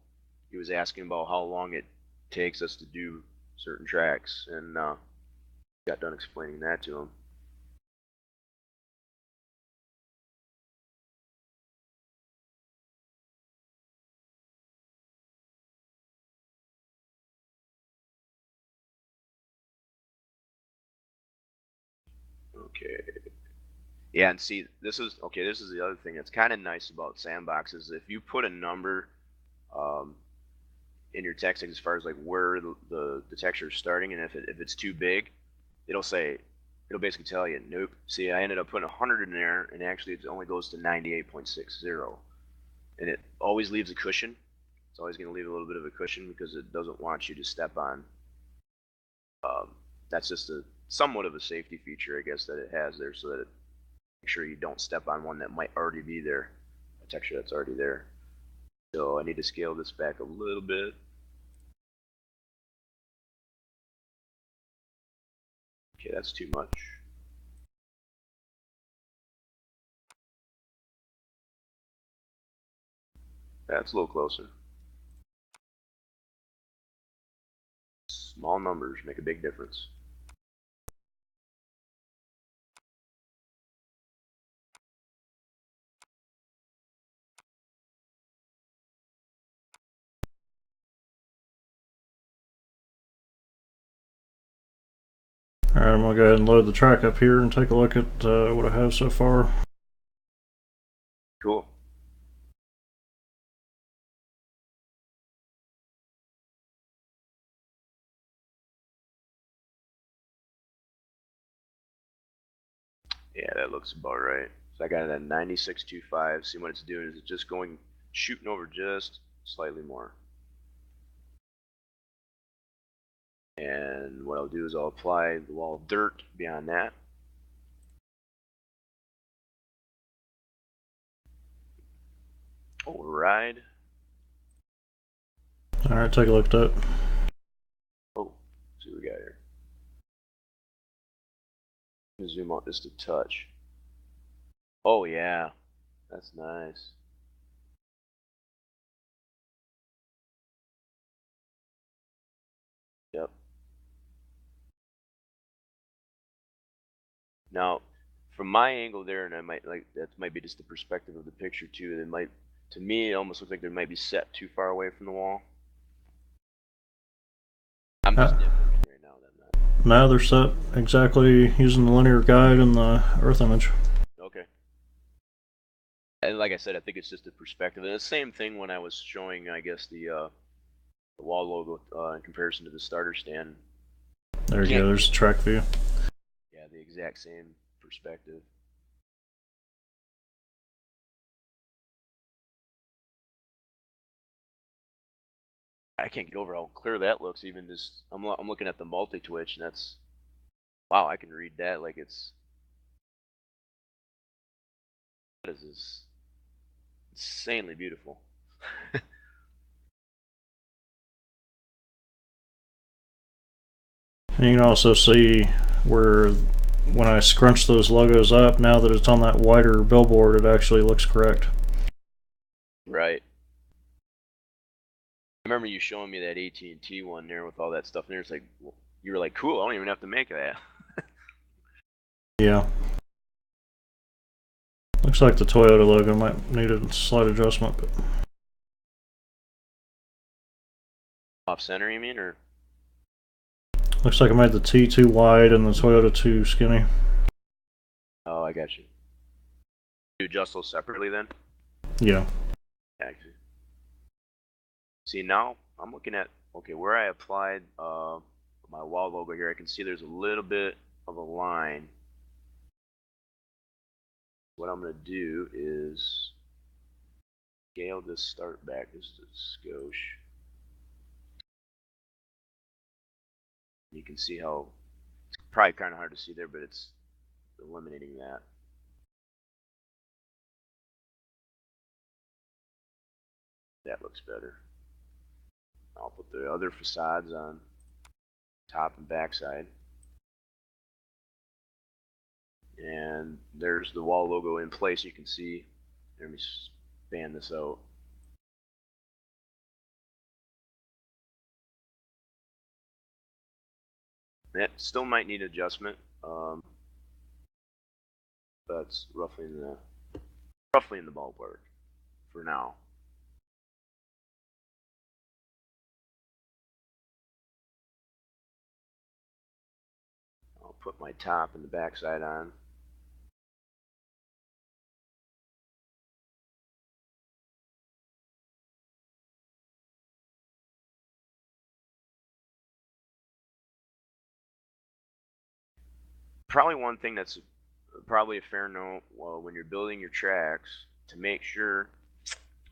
he was asking about how long it takes us to do certain tracks, and got done explaining that to him. Okay. Yeah, and see, this is the other thing that's kind of nice about Sandbox is if you put a number in your text as far as like where the texture is starting, and if it's too big, it'll basically tell you, nope. See, I ended up putting 100 in there, and actually it only goes to 98.60, and it always leaves a cushion. It's always going to leave a little bit of a cushion because it doesn't want you to step on. That's just a somewhat of a safety feature, I guess, that it has there, so that it make sure you don't step on one that might already be there, a texture that's already there. So I need to scale this back a little bit. Okay, that's too much. That's a little closer. Small numbers make a big difference. Alright, I'm going to go ahead and load the track up here and take a look at what I have so far. Cool. Yeah, that looks about right. So I got it at 96.25. See what it's doing is it's just going, shooting over just slightly more. And what I'll do is I'll apply the wall dirt beyond that. Alright. Alright, take a look at that. Oh, see what we got here. Zoom out just a touch. Oh yeah, that's nice. Yep. Now, from my angle there, and I might like that might be just the perspective of the picture too. It might, to me, it almost looks like they might be set too far away from the wall. I'm just nitpicking right now. Then. Now they're set exactly using the linear guide and the earth image. Okay. And like I said, I think it's just a perspective. And the same thing when I was showing, I guess, the wall logo in comparison to the starter stand. There you go. There's the track view. Yeah, the exact same perspective. I can't get over how clear that looks. Even just, I'm looking at the multi-twitch, and that's, wow, I can read that like it's, that is just insanely beautiful. And you can also see where when I scrunch those logos up, now that it's on that wider billboard, it actually looks correct. Right. I remember you showing me that AT&T one there with all that stuff in there. It's like, you were like, cool, I don't even have to make that. Yeah. Looks like the Toyota logo might need a slight adjustment. But Off center, you mean, or? looks like I made the T too wide and the Toyota too skinny. Oh, I got you. You adjust those separately then? Yeah. Actually. See, now I'm looking at, okay, where I applied my wall logo here, I can see there's a little bit of a line. What I'm going to do is scale this start back just a skosh. You can see how, it's probably kind of hard to see there, but it's eliminating that. That looks better. I'll put the other facades on top and back side. And there's the wall logo in place. You can see, let me span this out. That still might need adjustment, but it's roughly in the ballpark for now. I'll put my top and the back side on. Probably one thing that's probably a fair note, well, when you're building your tracks, to make sure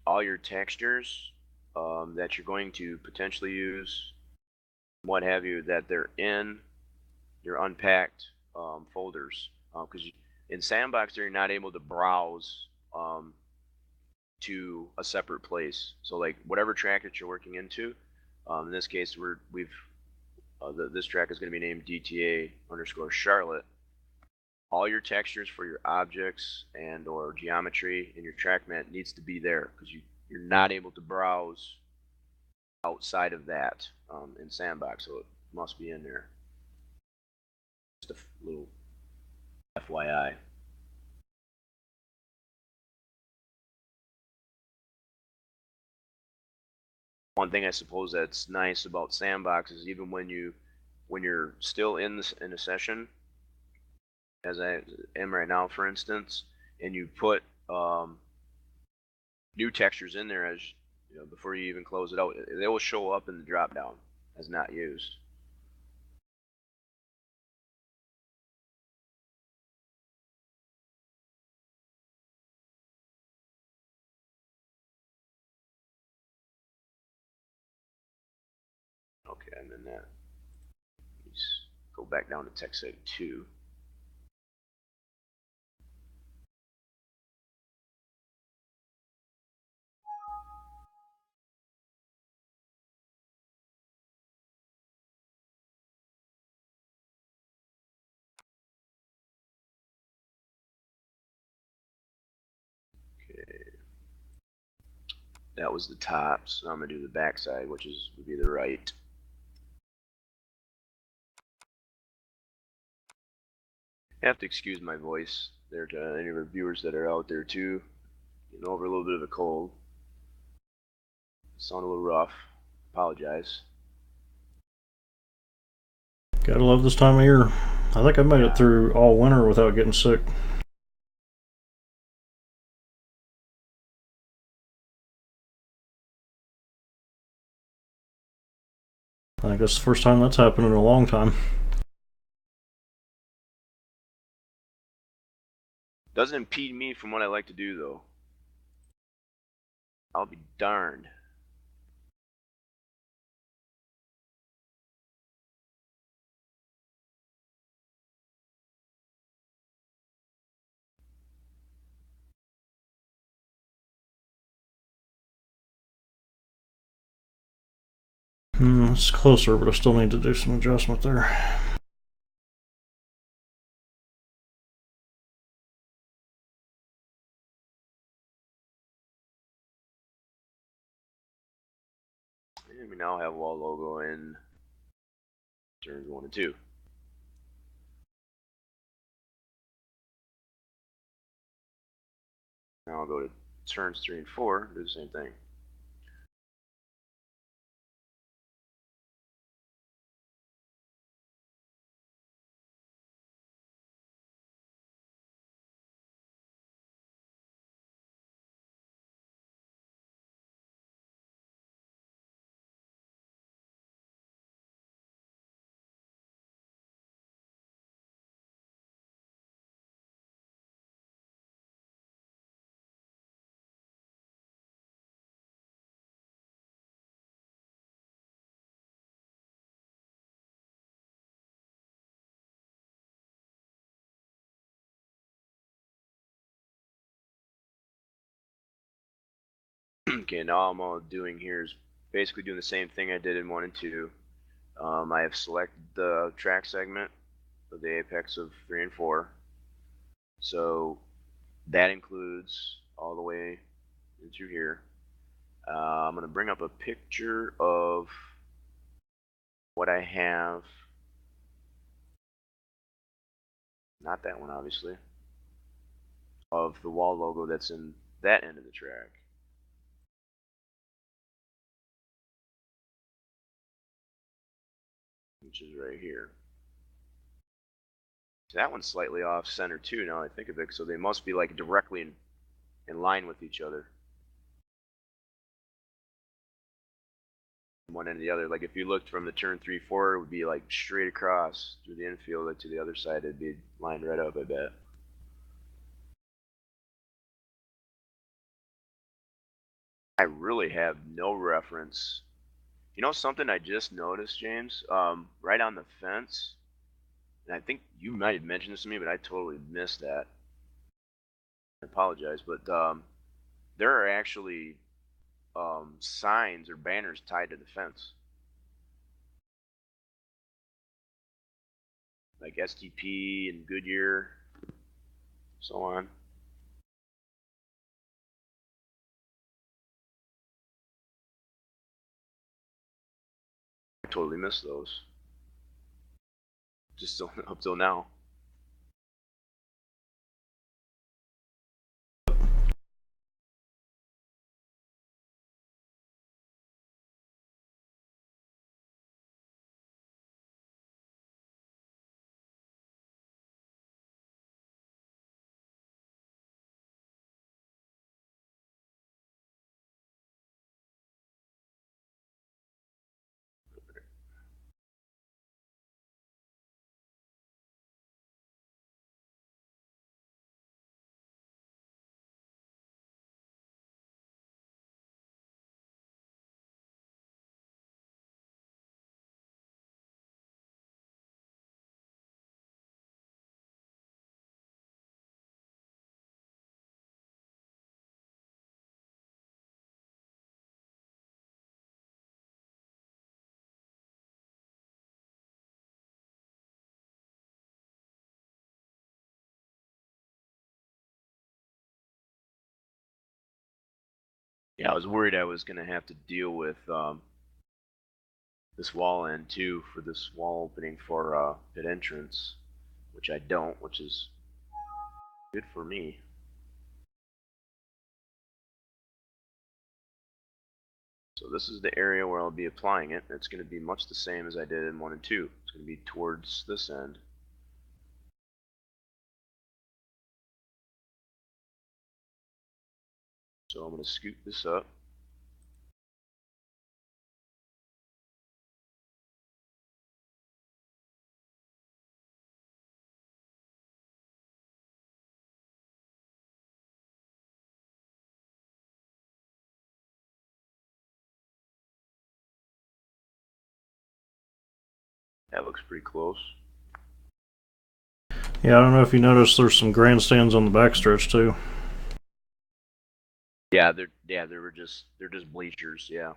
all your textures that you're going to potentially use, what have you, that they're in your unpacked folders. Because in Sandbox, you're not able to browse to a separate place. So like whatever track that you're working into, in this case, this track is going to be named DTA underscore Charlotte. All your textures for your objects and or geometry in your track mat needs to be there because you're not able to browse outside of that in Sandbox, so it must be in there. Just a little FYI. One thing I suppose that's nice about Sandbox is even when you're still in a session, as I am right now, for instance, and you put new textures in there as you know before you even close it out, they will show up in the drop down as not used. Okay, and then that. Let's go back down to TextEd 2. Okay, that was the top, so I'm gonna do the back side, which would be the right. I have to excuse my voice there to any of our viewers that are out there too. Getting over a little bit of a cold. Sound a little rough. Apologize. Gotta love this time of year. I think I made it through all winter without getting sick. I think that's the first time that's happened in a long time. Doesn't impede me from what I like to do though. I'll be darned. It's closer, but I still need to do some adjustment there. And we now have wall logo in turns 1 and 2. Now I'll go to turns 3 and 4, do the same thing. Okay, now all I'm doing here is basically doing the same thing I did in 1 and 2. I have selected the track segment of the apex of 3 and 4. So that includes all the way into here. I'm going to bring up a picture of what I have. Not that one, obviously. Of the wall logo that's in that end of the track. Which is right here. So that one's slightly off center too, now I think of it, so they must be like directly in line with each other. One end to the other. Like if you looked from the turn 3-4, it would be like straight across through the infield, like to the other side, it'd be lined right up, I bet. I really have no reference. You know something I just noticed, James? Right on the fence, and I think you might have mentioned this to me, but I totally missed that. I apologize, but there are actually signs or banners tied to the fence, like STP and Goodyear, so on. I totally missed those, just up till now. Yeah, I was worried I was gonna have to deal with this wall end too for this wall opening for pit entrance, which I don't, which is good for me. So this is the area where I'll be applying it. It's going to be much the same as I did in 1 and 2. It's going to be towards this end. So I'm going to scoot this up. That looks pretty close. Yeah, I don't know if you noticed there's some grandstands on the backstretch too. Yeah, they're just bleachers. Yeah.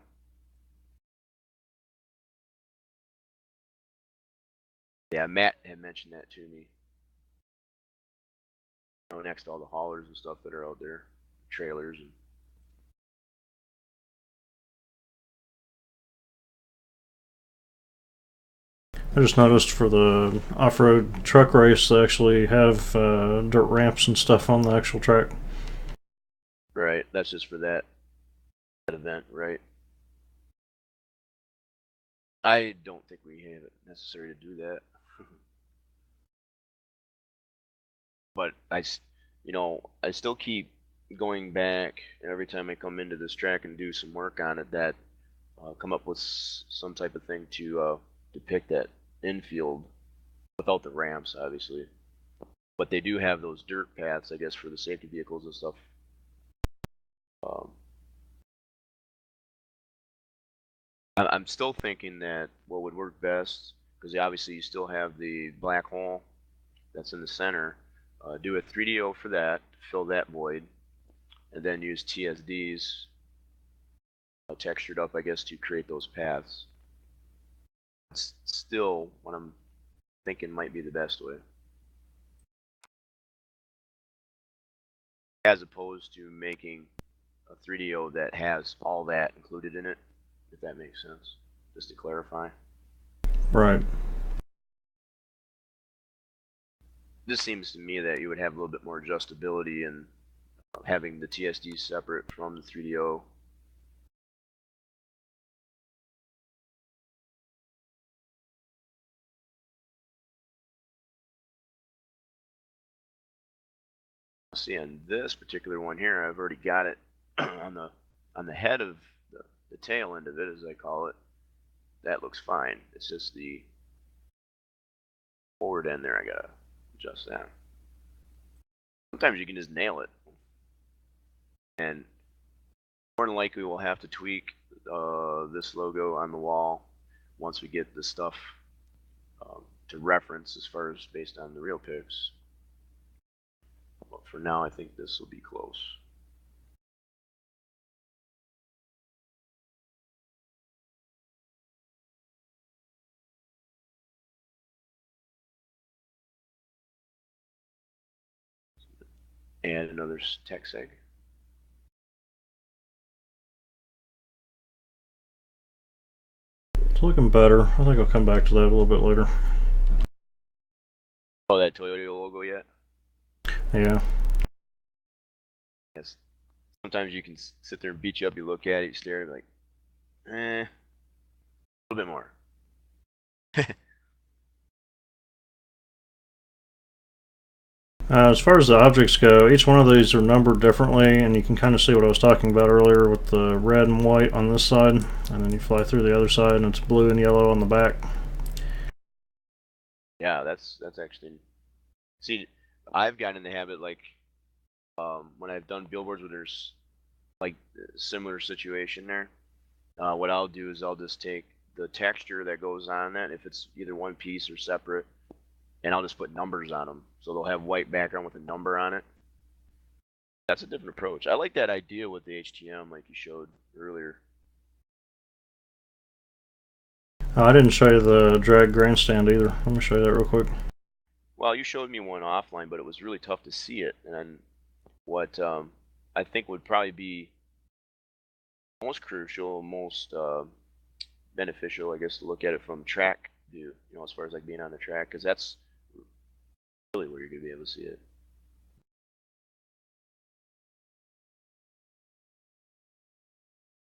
Yeah, Matt had mentioned that to me. You know, next to all the haulers and stuff that are out there, trailers and. I just noticed for the off-road truck race they actually have dirt ramps and stuff on the actual track. Right, that's just for that event, right? I don't think we have it necessary to do that. But I still keep going back every time I come into this track and do some work on it. That come up with some type of thing to depict that infield without the ramps, obviously. But they do have those dirt paths, I guess, for the safety vehicles and stuff. Um, I'm still thinking that what would work best, because obviously you still have the black hole that's in the center. Do a 3DO for that, fill that void, and then use TSDs textured up, I guess, to create those paths. It's still what I'm thinking might be the best way, as opposed to making a 3DO that has all that included in it, if that makes sense. Just to clarify. Right. This seems to me that you would have a little bit more adjustability in having the TSD separate from the 3DO. See, on this particular one here, I've already got it on the head of the tail end of it, as I call it. That looks fine. It's just the forward end there I gotta adjust that. Sometimes you can just nail it. And More than likely, we'll have to tweak this logo on the wall once we get the stuff to reference as far as based on the real pics. But for now, I think this will be close. And another text egg. It's looking better. I think I'll come back to that a little bit later. Oh, that Toyota logo yet? Yeah. Yes. Sometimes you can sit there and beat you up. You look at it, you stare at it, like, a little bit more. As far as the objects go, each one of these are numbered differently, and you can kind of see what I was talking about earlier with the red and white on this side, and then you fly through the other side, and it's blue and yellow on the back. Yeah, that's actually. See, I've gotten in the habit, like, when I've done billboards where there's like a similar situation there, what I'll do is I'll just take the texture that goes on that, if it's either one piece or separate, and I'll just put numbers on them. So they'll have white background with a number on it. That's a different approach. I like that idea with the HTM, like you showed earlier. I didn't show you the drag grandstand either. Let me show you that real quick. Well, you showed me one offline, but it was really tough to see it. And what I think would probably be most crucial, most beneficial, I guess, to look at it from track view, as far as like being on the track, because that's really where you're going to be able to see it.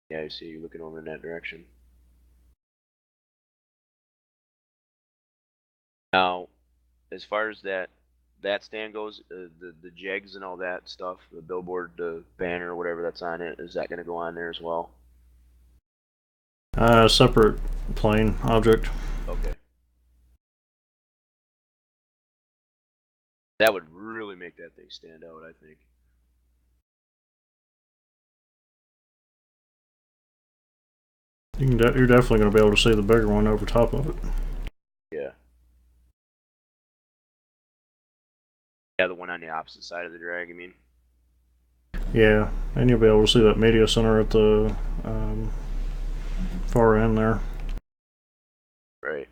Yeah, I see you looking over in that direction. Now, as far as that stand goes, the jegs and all that stuff, the billboard, the banner, whatever that's on it, is that going to go on there as well? Separate plane object. Okay. That would really make that thing stand out, I think. You're definitely going to be able to see the bigger one over top of it. Yeah. Yeah, the one on the opposite side of the drag, you mean? Yeah, and you'll be able to see that media center at the far end there. Right.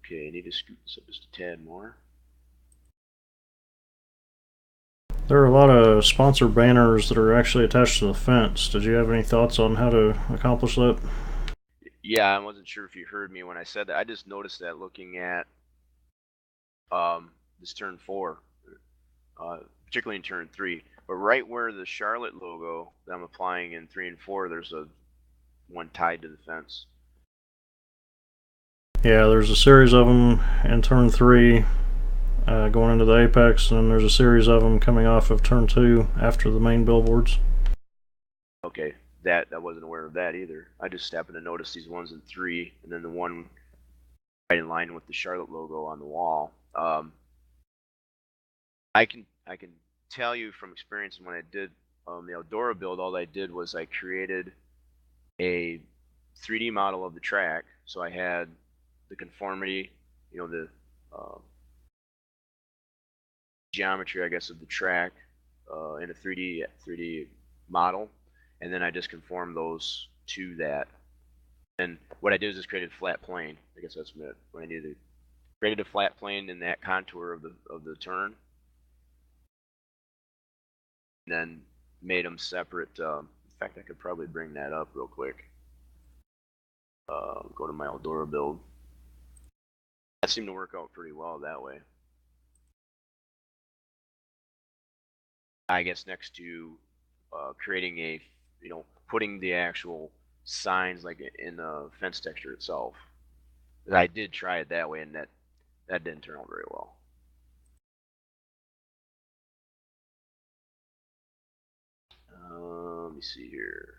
Okay, I need to scoot this up just a tad more. There are a lot of sponsor banners that are actually attached to the fence. Did you have any thoughts on how to accomplish that? Yeah, I wasn't sure if you heard me when I said that. I just noticed that looking at this turn 4, particularly in turn 3. But right where the Charlotte logo that I'm applying in 3 and 4, there's a one tied to the fence. Yeah, there's a series of them in turn 3 going into the apex, and then there's a series of them coming off of turn 2 after the main billboards. Okay, that I wasn't aware of that either. I just happened to notice these ones in 3, and then the one right in line with the Charlotte logo on the wall. I can tell you from experience when I did the Eldora build, all I did was I created a 3D model of the track. So I had the conformity, the geometry, I guess, of the track in a 3D model, and then I just conformed those to that. And what I did is just created a flat plane. I guess that's what I needed. Created a flat plane in that contour of the turn, and then made them separate. In fact, I could probably bring that up real quick. Go to my Eldora build. That seemed to work out pretty well that way. I guess next to creating a, putting the actual signs like in the fence texture itself. I did try it that way, and that didn't turn out very well. Let me see here.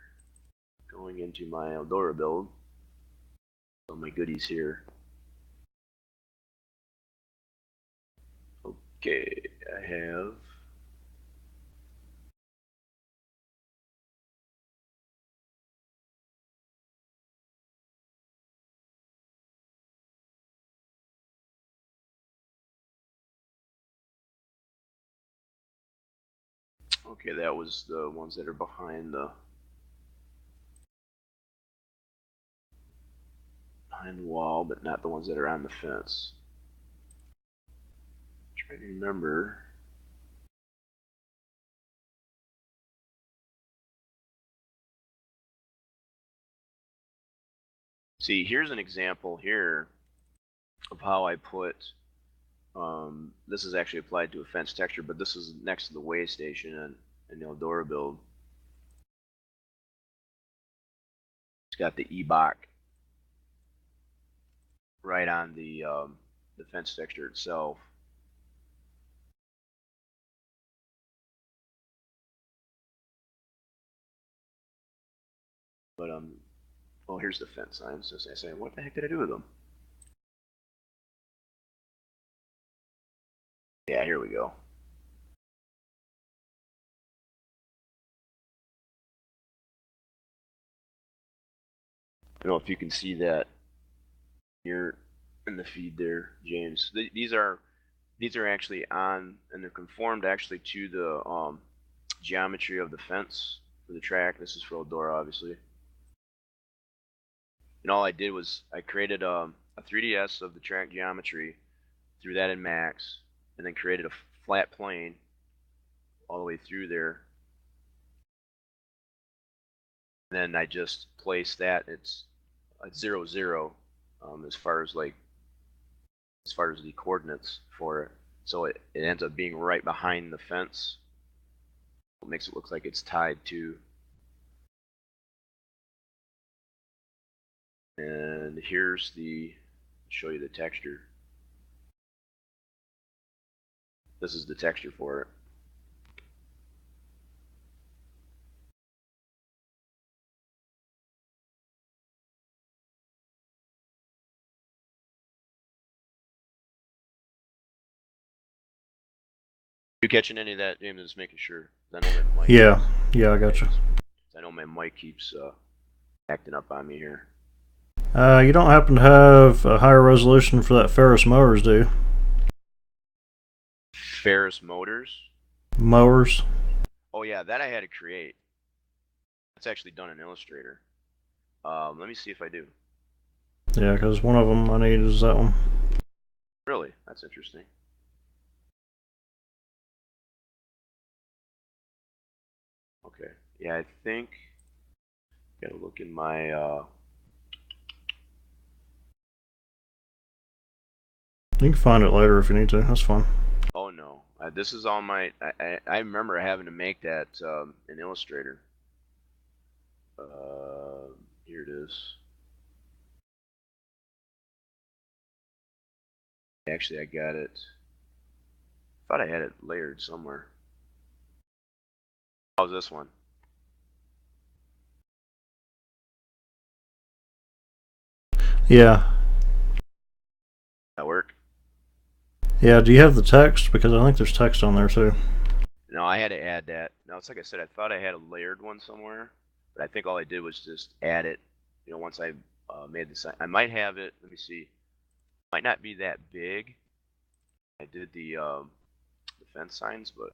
Going into my Eldora build. All my goodies here. Okay, I have Okay, that was the ones that are behind the wall, but not the ones that are on the fence. Trying to remember. See, here's an example here of how I put. This is actually applied to a fence texture, but this is next to the way station in the Eldora build. It's got the EBOC right on the fence texture itself. But oh, here's the fence signs. So I say, what the heck did I do with them? Yeah, here we go. I don't know if you can see that here in the feed there, James. These are actually on, and they're conformed actually to the geometry of the fence for the track. This is for Eldora, obviously. And all I did was I created a 3ds of the track geometry, threw that in Max, and then created a flat plane all the way through there. And then I just placed that. It's 0, 0 as far as the coordinates for it. So it ends up being right behind the fence. It makes it look like it's tied to. And here's show you the texture. This is the texture for it. You catching any of that, James? Just making sure. I know my mic. Yeah, I gotcha. I know my mic keeps acting up on me here. You don't happen to have a higher resolution for that Ferris mowers, do you? Ferris Motors? Mowers? Oh yeah, that I had to create. It's actually done in Illustrator. Let me see if I do. Yeah, because one of them I need is that one. Really? That's interesting. Okay. Yeah, I think. Gotta look in my. You can find it later if you need to. That's fine. Oh no, this is all my. I remember having to make that in Illustrator. Here it is. Actually, I got it. Thought I had it layered somewhere. How's this one? Yeah. That work? Yeah, do you have the text? Because I think there's text on there too. No, I had to add that. Now it's like I said, I thought I had a layered one somewhere, but I think all I did was just add it. You know, once I made the sign, I might have it. Let me see. Might not be that big. I did the fence signs, but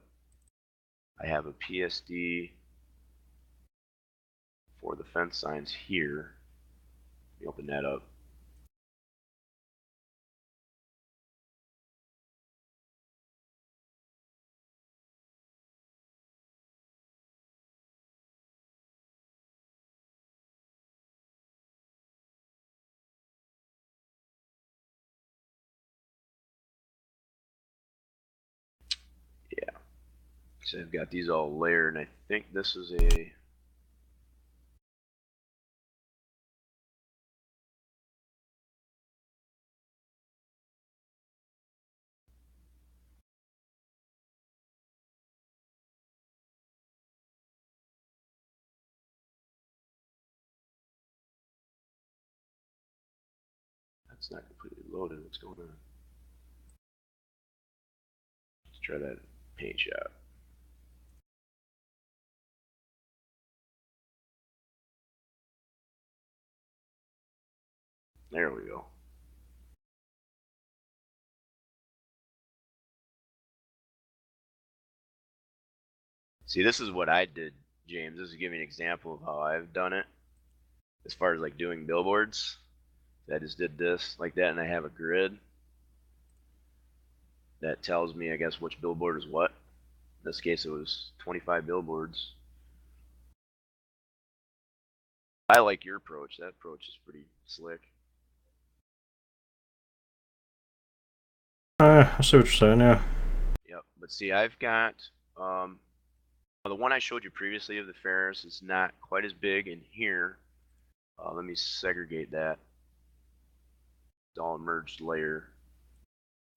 I have a PSD for the fence signs here. Let me open that up. Yeah. So I've got these all layered, and I think this is a. That's not completely loaded. What's going on? Let's try that paint shop. There we go. See, this is what I did, James. This is giving an example of how I've done it. As far as like doing billboards, I just did this like that, and I have a grid that tells me, I guess, which billboard is what. In this case, it was 25 billboards. I like your approach. That approach is pretty slick. I see what you're saying. Yeah. Yep. But see, I've got the one I showed you previously of the Ferris is not quite as big in here. Let me segregate that. It's all a merged layer,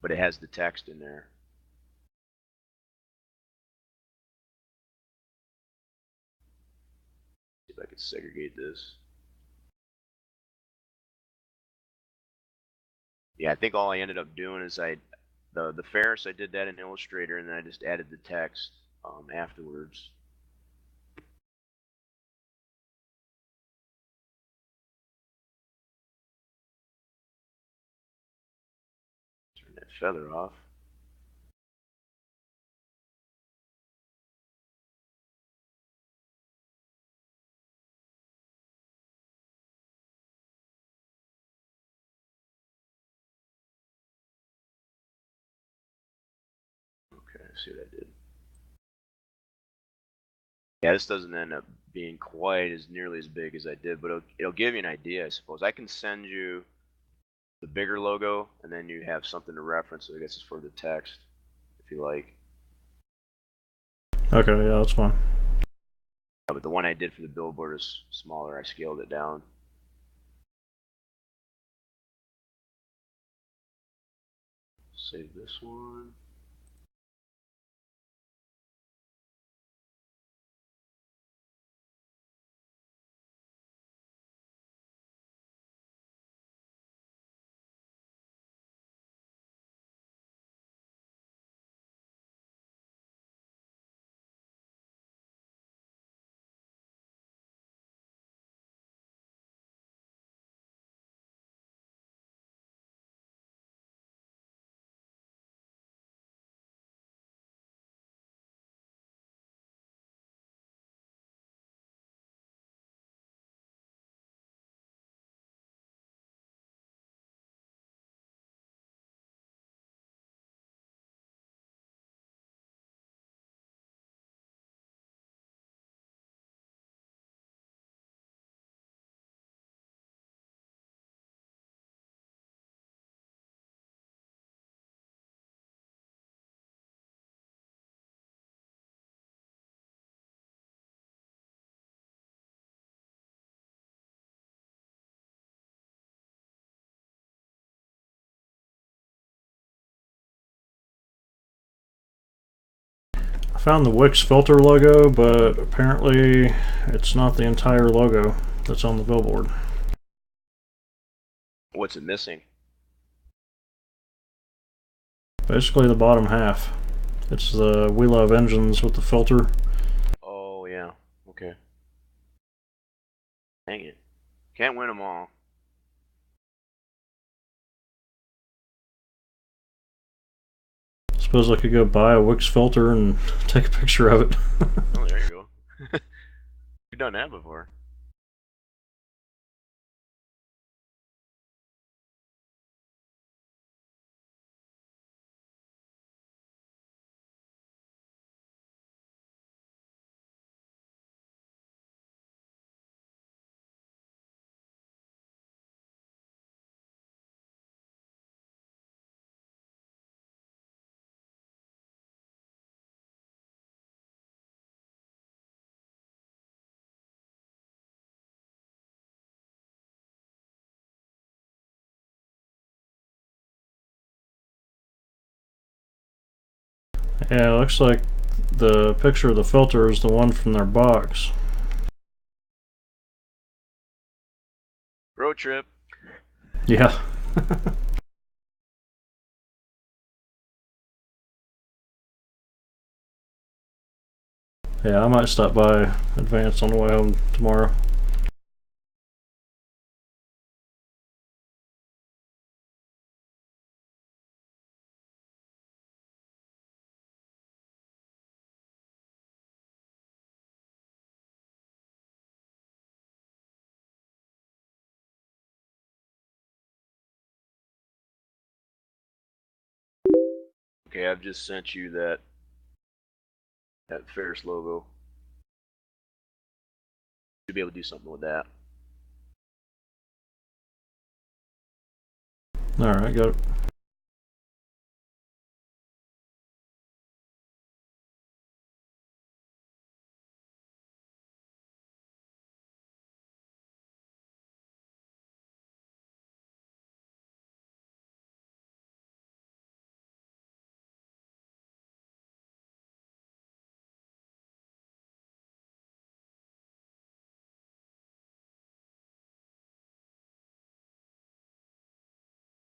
but it has the text in there. See if I can segregate this. Yeah, I think all I ended up doing is the Ferris, I did that in Illustrator, and then I just added the text afterwards. Turn that feather off. Okay, see what I did. Yeah, this doesn't end up being quite as nearly as big as I did, but it'll give you an idea, I suppose. I can send you the bigger logo, and then you have something to reference. So I guess it's for the text, if you like. Okay. Yeah, that's fine. But the one I did for the billboard is smaller. I scaled it down. Save this one. I found the Wix filter logo, but apparently it's not the entire logo that's on the billboard. What's it missing? Basically, the bottom half. It's the We Love Engines with the filter. Oh, yeah. Okay. Dang it. Can't win them all. Suppose I could go buy a Wix filter and take a picture of it. Oh, there you go. We've done that before. Yeah, it looks like the picture of the filter is the one from their box. Road trip. Yeah. Yeah, I might stop by Advance on the way home tomorrow. Okay, I've just sent you that Ferris logo. You'll be able to do something with that. All right, got it.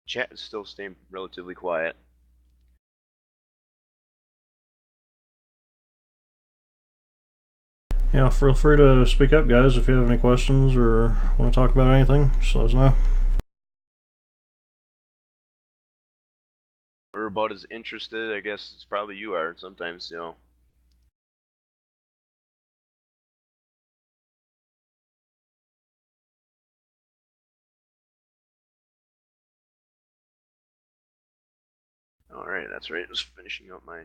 Chat is still staying relatively quiet. Yeah, feel free to speak up, guys, if you have any questions or want to talk about anything. Just let us know. We're about as interested, I guess, as probably you are sometimes, you know. Alright, that's right. Just finishing up my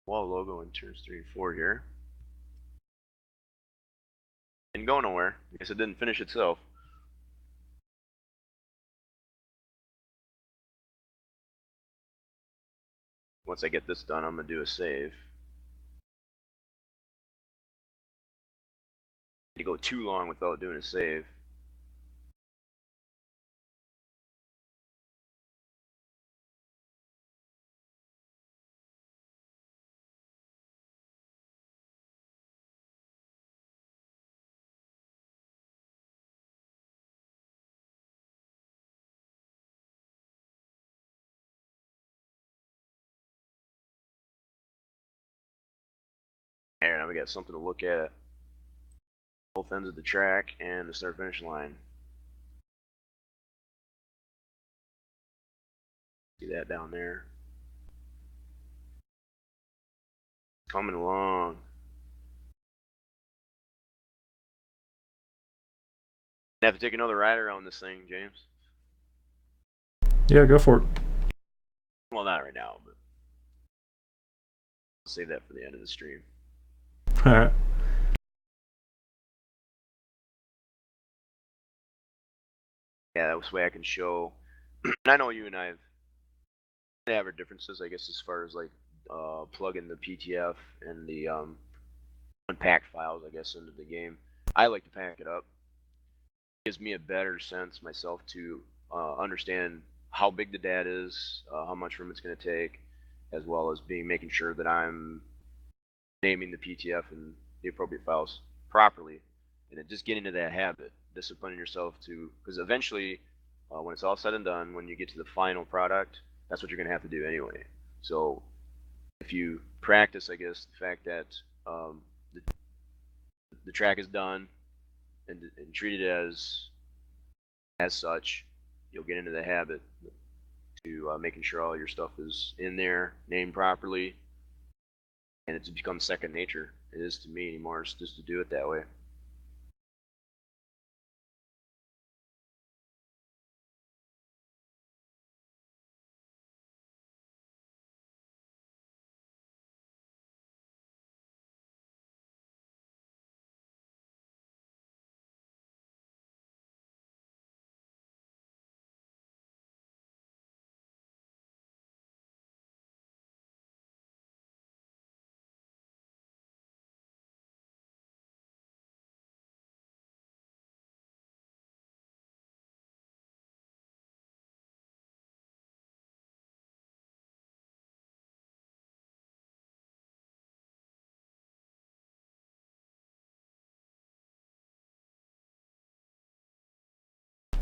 wall logo in turns 3 and 4 here. Didn't go nowhere. I guess it didn't finish itself. Once I get this done, I'm gonna do a save. To go too long without doing a save. There, now we got something to look at. Both ends of the track and the start finish line. See that down there? Coming along. I have to take another ride around this thing, James. Yeah, go for it. Well, not right now, but I'll save that for the end of the stream. All right. Yeah, that way I can show. And I know you and I have our differences, I guess, as far as like plugging the PTF and the unpacked files, I guess, into the game. I like to pack it up. It gives me a better sense myself to understand how big the data is, how much room it's going to take, as well as making sure that I'm naming the PTF and the appropriate files properly, and then just getting into that habit, disciplining yourself to, because eventually, when it's all said and done, when you get to the final product, that's what you're going to have to do anyway. So if you practice, I guess, the fact that the track is done and treat it as such, you'll get into the habit to making sure all your stuff is in there, named properly, and it's become second nature. It is to me anymore. It's just to do it that way.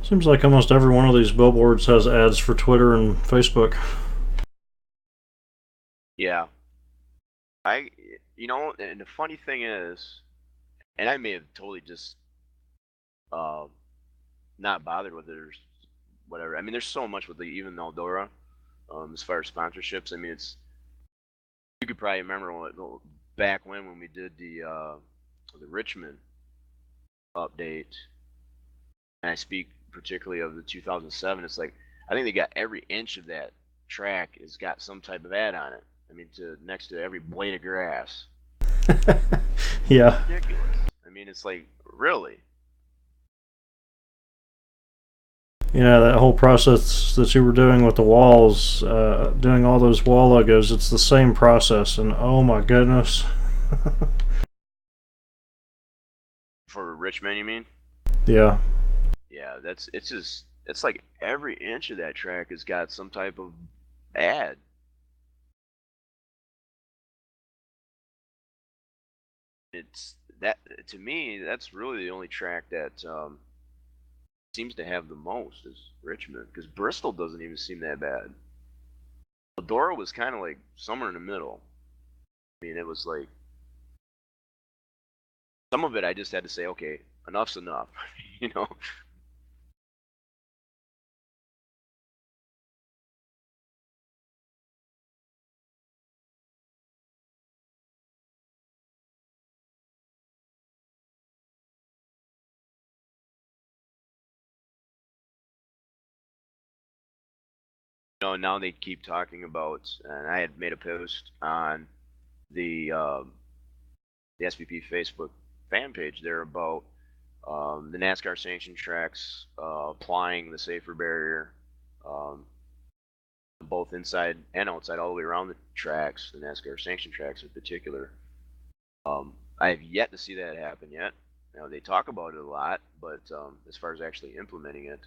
Seems like almost every one of these billboards has ads for Twitter and Facebook. Yeah, you know, and the funny thing is, and I may have totally just uh, not bothered with it or whatever. I mean, there's so much with even Eldora, as far as sponsorships. I mean, it's you could probably remember back when we did the Richmond update, and I speak particularly of the 2007. It's like I think they got every inch of that track has got some type of ad on it. I mean, to next to every blade of grass. Yeah. Ridiculous. I mean, it's like, really? Yeah, that whole process that you were doing with the walls, doing all those wall logos, it's the same process, and oh my goodness. For Richmond, you mean? Yeah. Yeah, it's like every inch of that track has got some type of ad. It's that to me, that's really the only track that seems to have the most is Richmond, because Bristol doesn't even seem that bad. Eldora was kind of like somewhere in the middle. I mean, it was like some of it I just had to say, okay, enough's enough, you know. Now they keep talking about, and I had made a post on the the SVP Facebook fan page there about the NASCAR sanctioned tracks applying the safer barrier, um, both inside and outside, all the way around the tracks, the NASCAR sanctioned tracks in particular. I have yet to see that happen yet. They talk about it a lot, but as far as actually implementing it,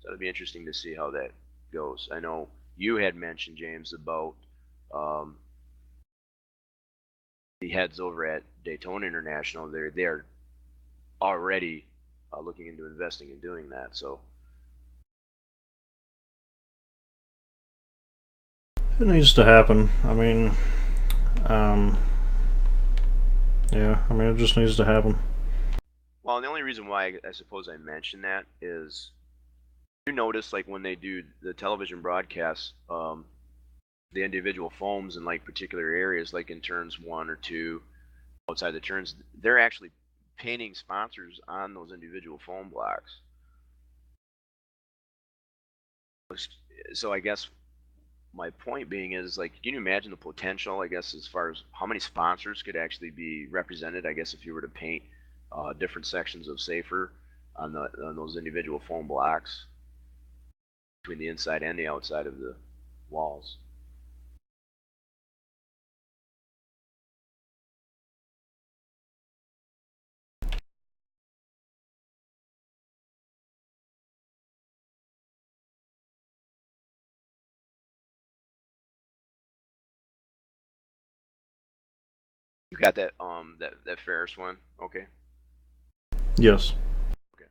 so it'll be interesting to see how that goes. I know you had mentioned, James, about um, the heads over at Daytona International. They're already looking into investing in doing that. So It needs to happen. I mean, um, yeah, I mean, it just needs to happen. well, the only reason why I suppose I mention that is you notice like when they do the television broadcasts, the individual foams in like particular areas, like in turns 1 or 2, outside the turns, they're actually painting sponsors on those individual foam blocks. So I guess my point being is like, can you imagine the potential? I guess as far as how many sponsors could actually be represented? I guess if you were to paint different sections of Safer on those individual foam blocks between the inside and the outside of the walls. You got that Ferris one? Okay. Yes. Okay.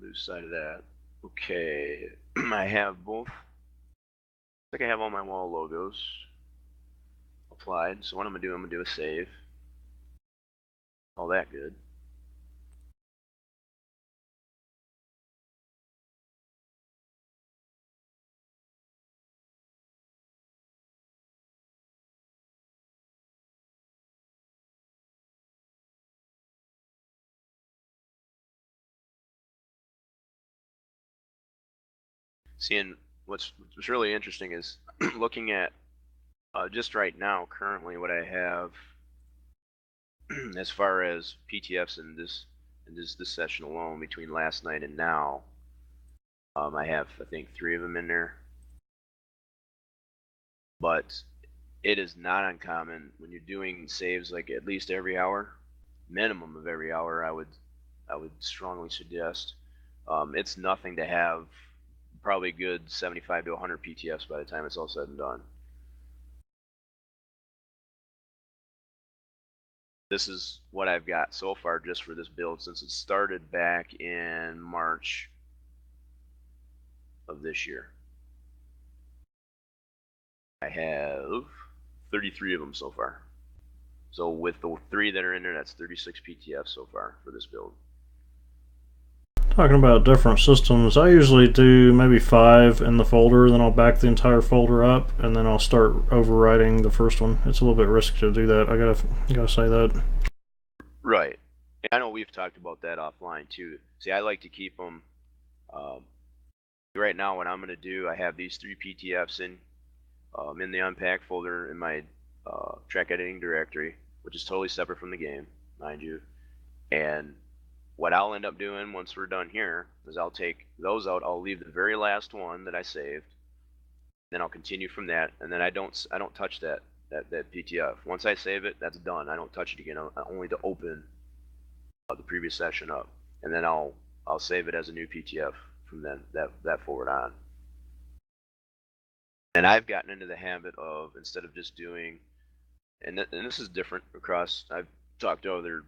Lose sight of that. Okay. I have both. I think I have all my wall logos applied. So what I'm gonna do a save. All that good. Seeing what's really interesting is looking at just right now, currently, what I have as far as PTFs in this session alone between last night and now. I have I think 3 of them in there, but it is not uncommon when you're doing saves like at least every hour, minimum of every hour. I would strongly suggest. It's nothing to have probably good 75 to 100 PTFs by the time it's all said and done. This is what I've got so far just for this build since it started back in March of this year. I have 33 of them so far. So with the 3 that are in there, that's 36 PTFs so far for this build. Talking about different systems, I usually do maybe 5 in the folder, then I'll back the entire folder up, and then I'll start overwriting the first one. It's a little bit risky to do that. I gotta say that. Right. I know we've talked about that offline too. See, I like to keep them right now what I'm going to do, I have these 3 PTFs in the unpack folder in my track editing directory, which is totally separate from the game, mind you. And what I'll end up doing once we're done here is I'll take those out. I'll leave the very last one that I saved. Then I'll continue from that, and then I don't touch that PTF. Once I save it, that's done. I don't touch it again. Only to open the previous session up, and then I'll save it as a new PTF from then that forward on. And I've gotten into the habit of, instead of just doing, and this is different across, I've talked to other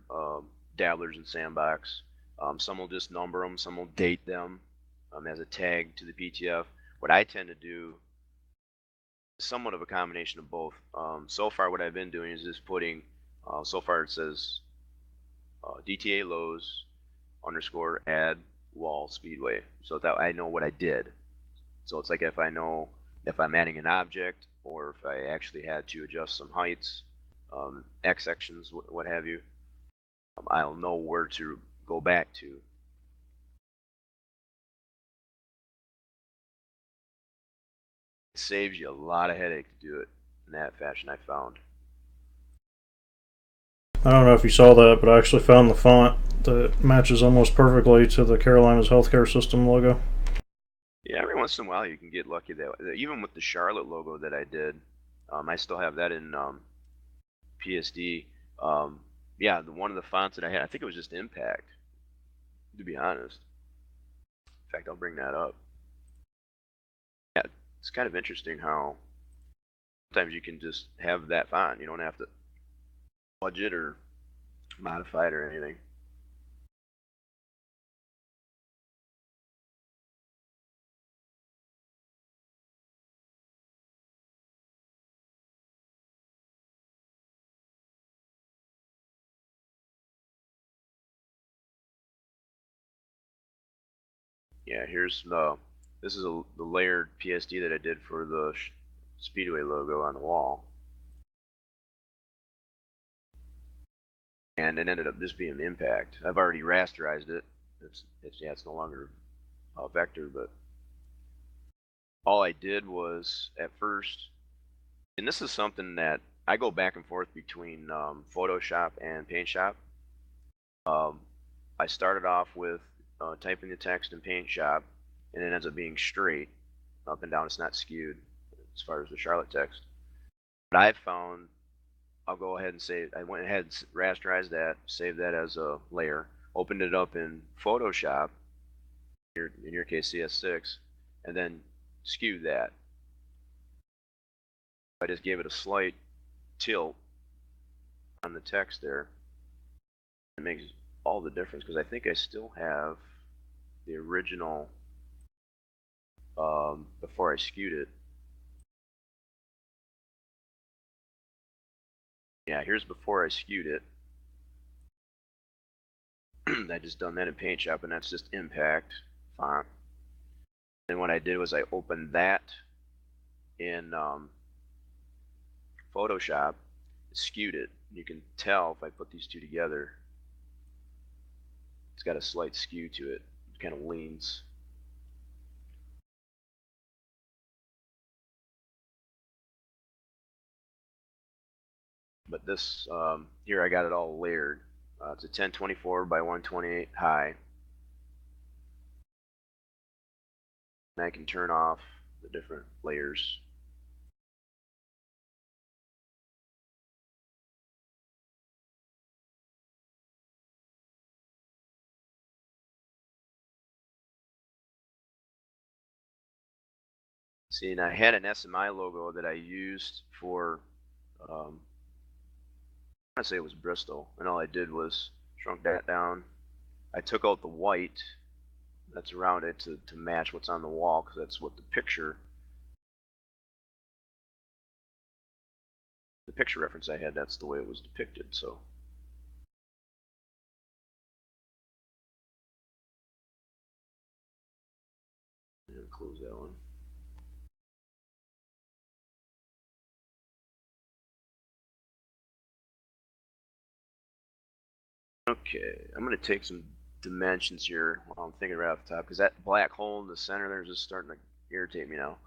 dabblers in Sandbox. Some will just number them, some will date them as a tag to the PTF. What I tend to do is somewhat of a combination of both. So far what I've been doing is just putting, so far it says DTA lows underscore add wall speedway, so that I know what I did. So it's like if I know if I'm adding an object, or if I actually had to adjust some heights, X sections, what have you, I'll know where to go back to. It saves you a lot of headache to do it in that fashion, I found. I don't know if you saw that, but I actually found the font that matches almost perfectly to the Carolinas Healthcare System logo. Yeah, every once in a while you can get lucky that even with the Charlotte logo that I did, I still have that in PSD. Yeah, one of the fonts that I had, I think it was just Impact, to be honest. In fact, I'll bring that up. Yeah, it's kind of interesting how sometimes you can just have that font. You don't have to fudge it or modify it or anything. Yeah, here's this is the layered PSD that I did for the Speedway logo on the wall. And it ended up just being Impact. I've already rasterized it. It's no longer a vector, but all I did was at first, and this is something that I go back and forth between Photoshop and PaintShop. I started off with typing the text in PaintShop, and it ends up being straight up and down. It's not skewed as far as the Charlotte text. But I've found I'll go ahead and save. I went ahead and rasterized that, saved that as a layer, opened it up in Photoshop, in your case CS6, and then skewed that. I just gave it a slight tilt on the text there. It makes all the difference because I think I still have the original before I skewed it. Yeah, here's before I skewed it. I just done that in PaintShop, and that's just Impact font. And what I did was I opened that in Photoshop, skewed it. You can tell if I put these two together, it's got a slight skew to it. It kind of leans. But this here, I got it all layered. It's a 1024 by 128 high. And I can turn off the different layers. See, and I had an SMI logo that I used for, I say it was Bristol, and all I did was shrunk that down. I took out the white that's around it to match what's on the wall, because that's what the picture reference I had, that's the way it was depicted. So I'm gonna close that one. Okay, I'm gonna take some dimensions here. Well, I'm thinking right off the top because that black hole in the center there is just starting to irritate me now.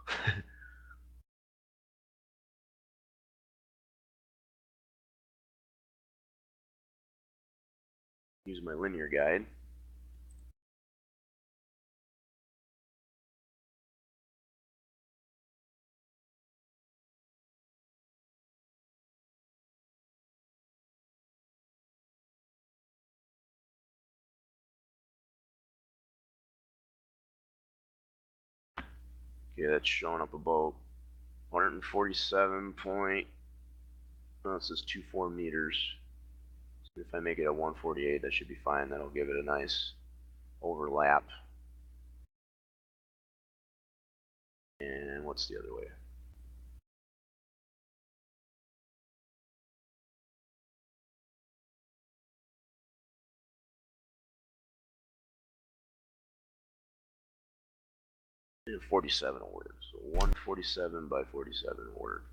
Use my linear guide. Okay, that's showing up about 147 point. Oh, it says 24 meters. So if I make it a 148, that should be fine. That'll give it a nice overlap. And what's the other way? And 47 will work. So 147 by 47 will work.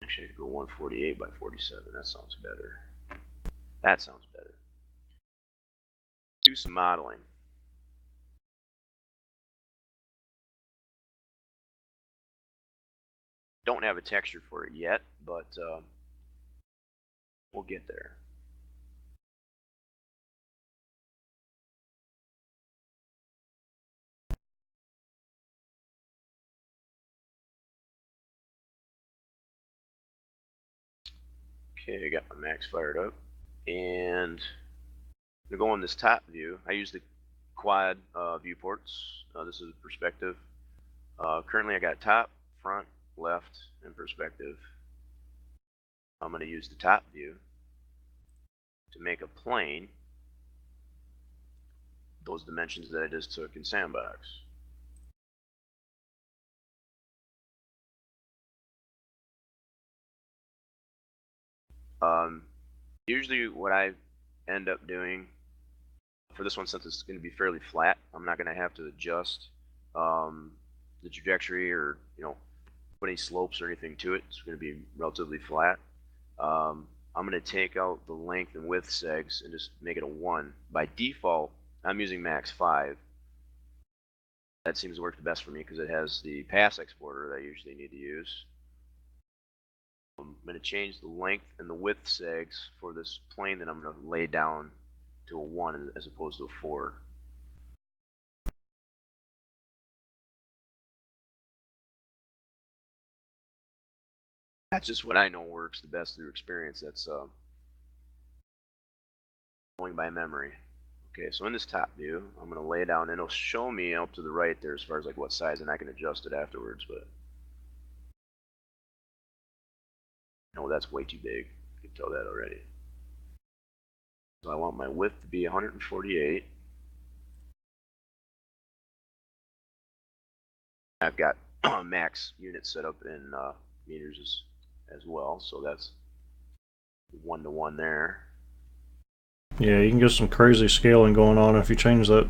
Actually, I could go 148 by 47. That sounds better. That sounds better. Do some modeling. Don't have a texture for it yet, but we'll get there. Okay, I got my max fired up, and to go on this top view, I use the quad viewports. This is perspective. Currently, I got top, front, left, and perspective. I'm going to use the top view to make a plane. Those dimensions that I just took in Sandbox. Usually what I end up doing for this one, since it's going to be fairly flat, I'm not going to have to adjust the trajectory or put any slopes or anything to it. It's going to be relatively flat. I'm going to take out the length and width segs and just make it a 1. By default, I'm using max 5. That seems to work the best for me because it has the pass exporter that I usually need to use. I'm going to change the length and the width segs for this plane that I'm going to lay down to a 1 as opposed to a 4. That's just what I know works the best through experience. That's going by memory. Okay, so in this top view, I'm going to lay it down, and it'll show me up to the right there as far as like what size, and I can adjust it afterwards, but no, that's way too big. You can tell that already. So I want my width to be 148. I've got max units set up in meters as well, so that's 1-to-1 there. Yeah, you can get some crazy scaling going on if you change that.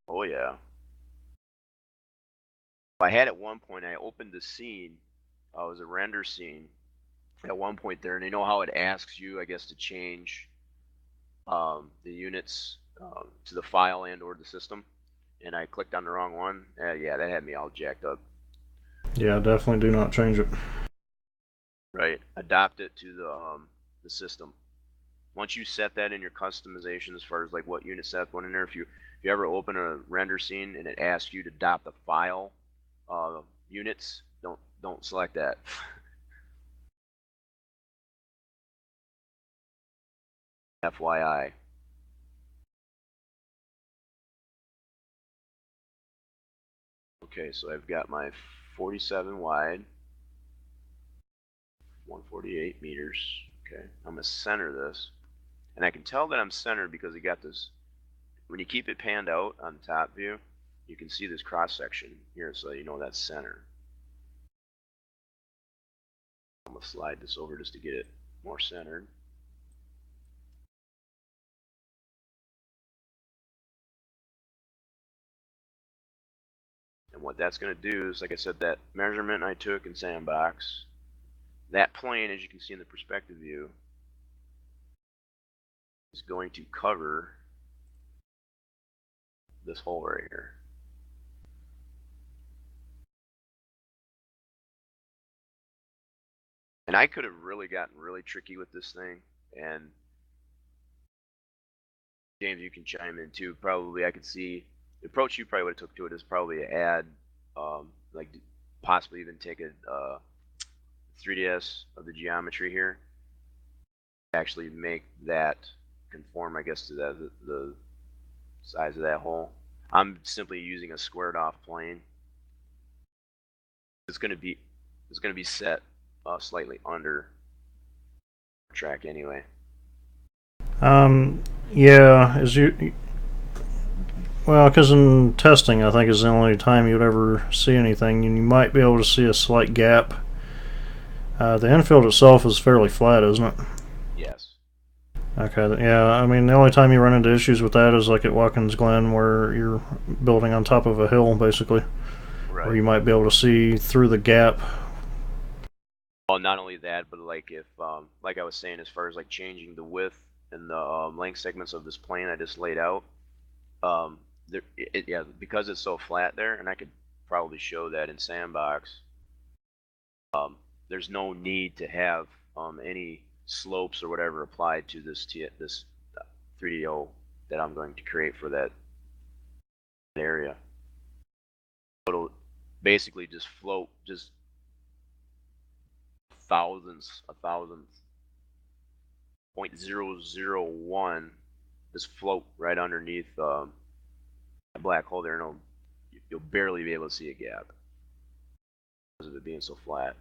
Oh yeah. I had at one point, I opened the scene. It was a render scene at one point there, and you know how it asks you, I guess, to change the units to the file and or the system, and I clicked on the wrong one. Yeah, that had me all jacked up. Yeah, definitely do not change it. Right, adopt it to the system. Once you set that in your customization as far as like what unit set went in there, if you ever open a render scene and it asks you to adopt the file units, don't select that. FYI. Okay, so I've got my 47 wide, 148 meters. Okay, I'm gonna center this, and I can tell that I'm centered because I got this. When you keep it panned out on the top view, you can see this cross section here, so you know that's center. I'm gonna slide this over just to get it more centered. And what that's going to do is, like I said, that measurement I took in Sandbox, that plane, as you can see in the perspective view, is going to cover this hole right here. And I could have really gotten really tricky with this thing, and James, you can chime in too. Probably I could see the approach you probably would have took to it is probably to add, like possibly even take a 3ds of the geometry here, actually make that conform, I guess, to the size of that hole. I'm simply using a squared off plane. It's going to be set slightly under track anyway. Yeah, well, because in testing, I think is the only time you'd ever see anything, and you might be able to see a slight gap. The infield itself is fairly flat, isn't it? Yes. Okay, yeah, I mean, the only time you run into issues with that is like at Watkins Glen, where you're building on top of a hill, basically, Right. where you might be able to see through the gap. Well, not only that, but like if, like I was saying, as far as like changing the width and the length segments of this plane I just laid out, yeah, because it's so flat there, and I could probably show that in Sandbox. There's no need to have any slopes or whatever applied to this 3DO that I'm going to create for that area. It'll basically just float just a thousandth, 0.001, just float right underneath a black hole there, and you'll barely be able to see a gap because of it being so flat.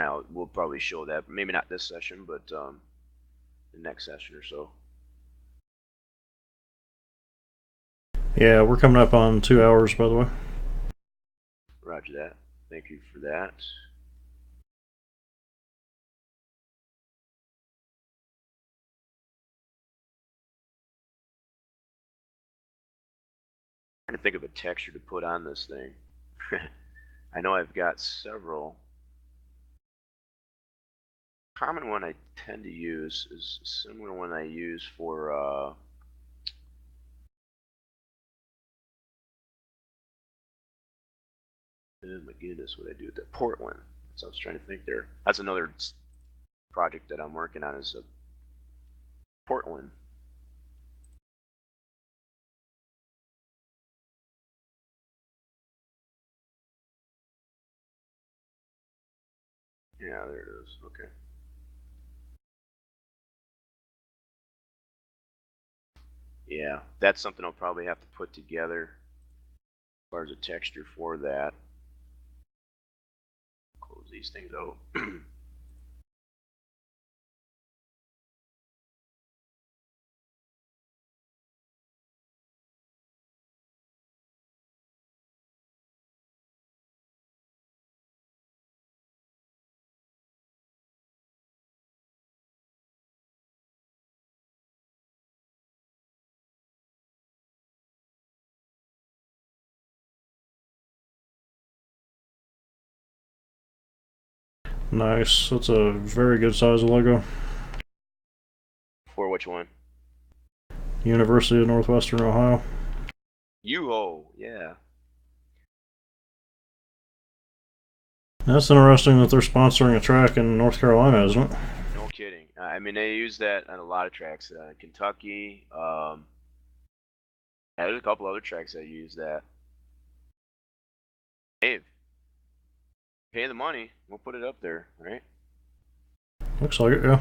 Now we'll probably show that, maybe not this session, but the next session or so. Yeah, we're coming up on 2 hours, by the way. Roger that. Thank you for that. I'm trying to think of a texture to put on this thing. I know I've got several. Common one I tend to use is a similar one I use for oh my goodness, what I do with that Portland. So I was trying to think there. That's another project that I'm working on, is a Portland. Yeah, there it is. Okay. Yeah, that's something I'll probably have to put together as far as a texture for that. Close these things out. Nice. That's a very good size logo. For which one? University of Northwestern Ohio. UO, yeah. That's interesting that they're sponsoring a track in North Carolina, isn't it? No kidding. I mean, they use that on a lot of tracks. Kentucky. Yeah, there's a couple other tracks that use that. Hey, pay the money. We'll put it up there, right? Looks like it, yeah.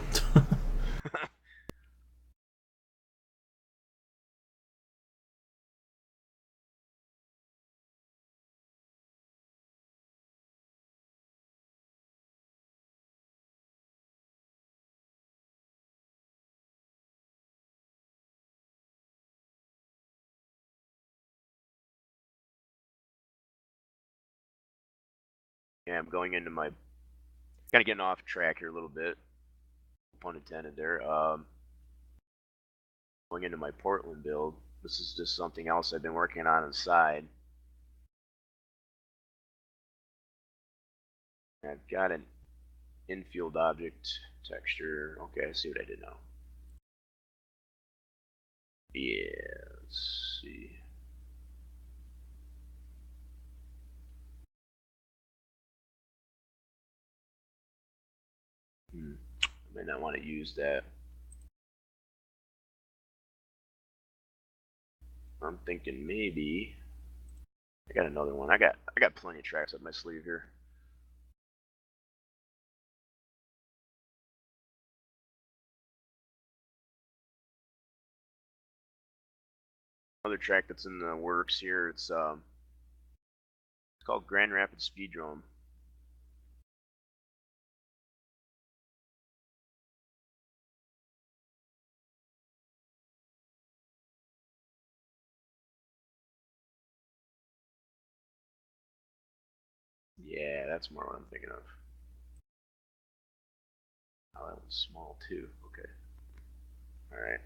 Yeah, I'm going into my kind of getting off track here a little bit. Pun intended there. going into my Portland build. This is just something else I've been working on the side. I've got an infield object texture. Okay, I see what I did now. Yeah, let's see. I may not want to use that. I'm thinking maybe I got another one. I got plenty of tracks up my sleeve here. Another track that's in the works here. It's called Grand Rapids Speedrome. Yeah, that's more what I'm thinking of. Oh, that one's small too. Okay. All right.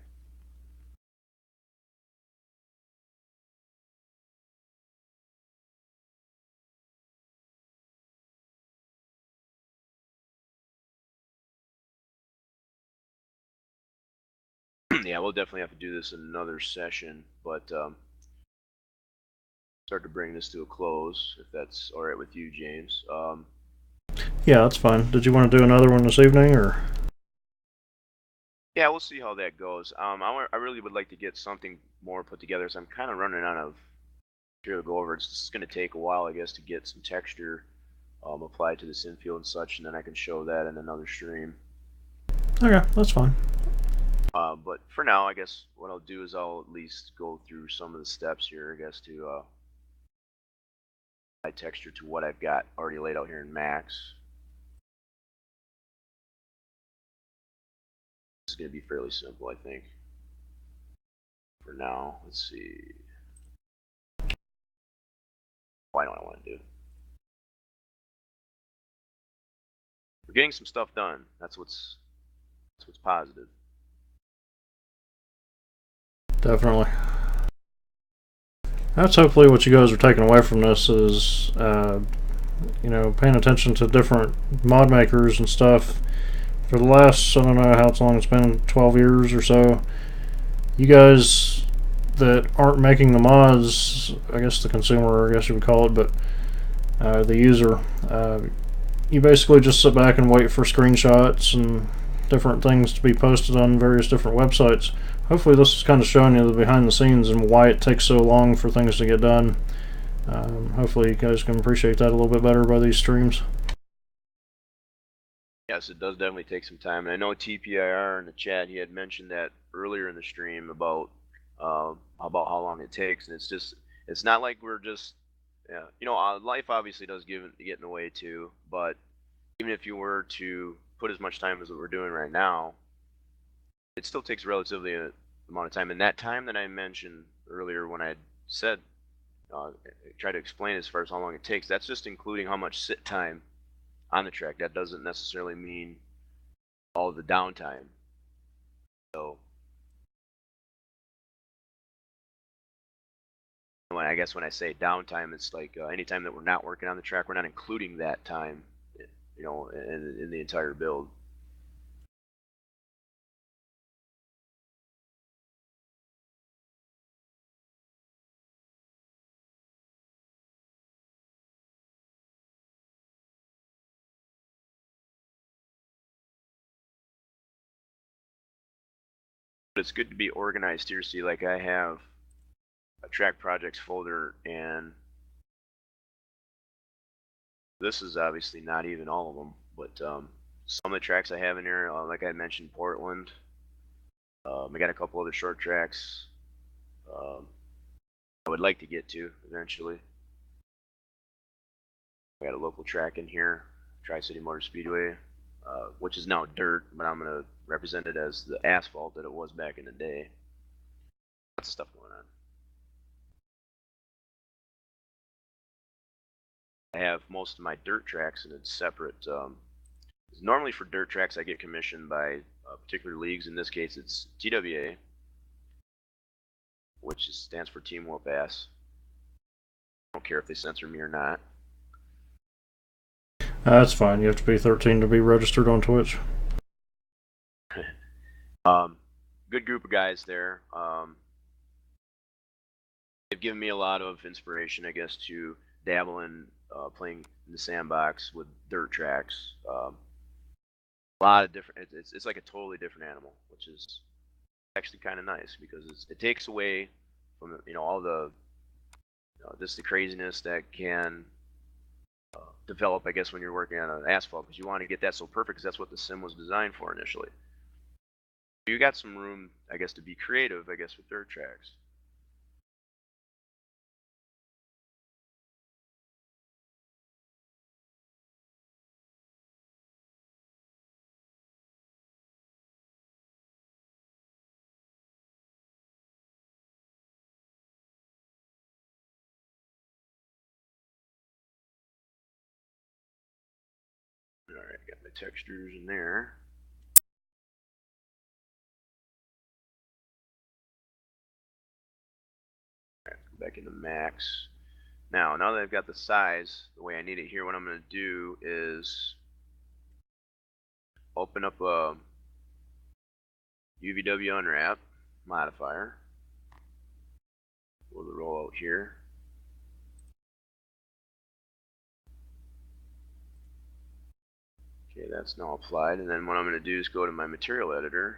Yeah, we'll definitely have to do this in another session, but start to bring this to a close, if that's all right with you, James. Yeah, that's fine. Did you want to do another one this evening, or? Yeah, we'll see how that goes. I really would like to get something more put together, so I'm kind of running out of material to go over. It's just going to take a while, I guess, to get some texture applied to this infield and such, and then I can show that in another stream. Okay, that's fine. But for now, I guess what I'll do is I'll at least go through some of the steps here, I guess, to apply texture to what I've got already laid out here in Max. This is going to be fairly simple, I think. For now, let's see. Why don't I want to do? We're getting some stuff done. That's what's positive. Definitely. That's hopefully what you guys are taking away from this is, paying attention to different mod makers and stuff. For the last, I don't know how long it's been, 12 years or so, you guys that aren't making the mods, I guess the consumer, I guess you would call it, but the user, you basically just sit back and wait for screenshots and different things to be posted on various different websites. Hopefully this is kind of showing you the behind the scenes and why it takes so long for things to get done. Hopefully you guys can appreciate that a little bit better by these streams. Yes, it does definitely take some time. And I know TPIR in the chat, he had mentioned that earlier in the stream about how long it takes, and it's not like we're just, life obviously does get in the way too. But even if you were to put as much time as what we're doing right now, it still takes relatively a amount of time. And that time that I mentioned earlier when I said, try to explain as far as how long it takes, that's just including how much sit time on the track. That doesn't necessarily mean all of the downtime. So I guess when I say downtime, it's like any time that we're not working on the track, we're not including that time, in the entire build. But it's good to be organized here. See, like I have a track projects folder, and this is obviously not even all of them, but some of the tracks I have in here, like I mentioned, Portland. I got a couple other short tracks I would like to get to eventually. I got a local track in here, Tri-City Motor Speedway, which is now dirt, but I'm going to represent it as the asphalt that it was back in the day. Lots of stuff going on. I have most of my dirt tracks in a separate. Normally for dirt tracks, I get commissioned by particular leagues. In this case, it's TWA. which stands for Team Whoop Ass. I don't care if they censor me or not. That's fine. You have to be 13 to be registered on Twitch. Good group of guys there. They've given me a lot of inspiration, I guess, to dabble in playing in the sandbox with dirt tracks. A lot of different. It's like a totally different animal, which is actually kind of nice because it takes away from all the just the craziness that can develop, I guess, when you're working on an asphalt, because you want to get that so perfect, because that's what the sim was designed for initially. You got some room, I guess, to be creative, I guess, with dirt tracks. Alright, got my textures in there. Alright, go back into max. Now that I've got the size the way I need it here, what I'm going to do is open up a UVW unwrap modifier. Pull the roll out here. Okay, that's now applied, and then what I'm going to do is go to my material editor,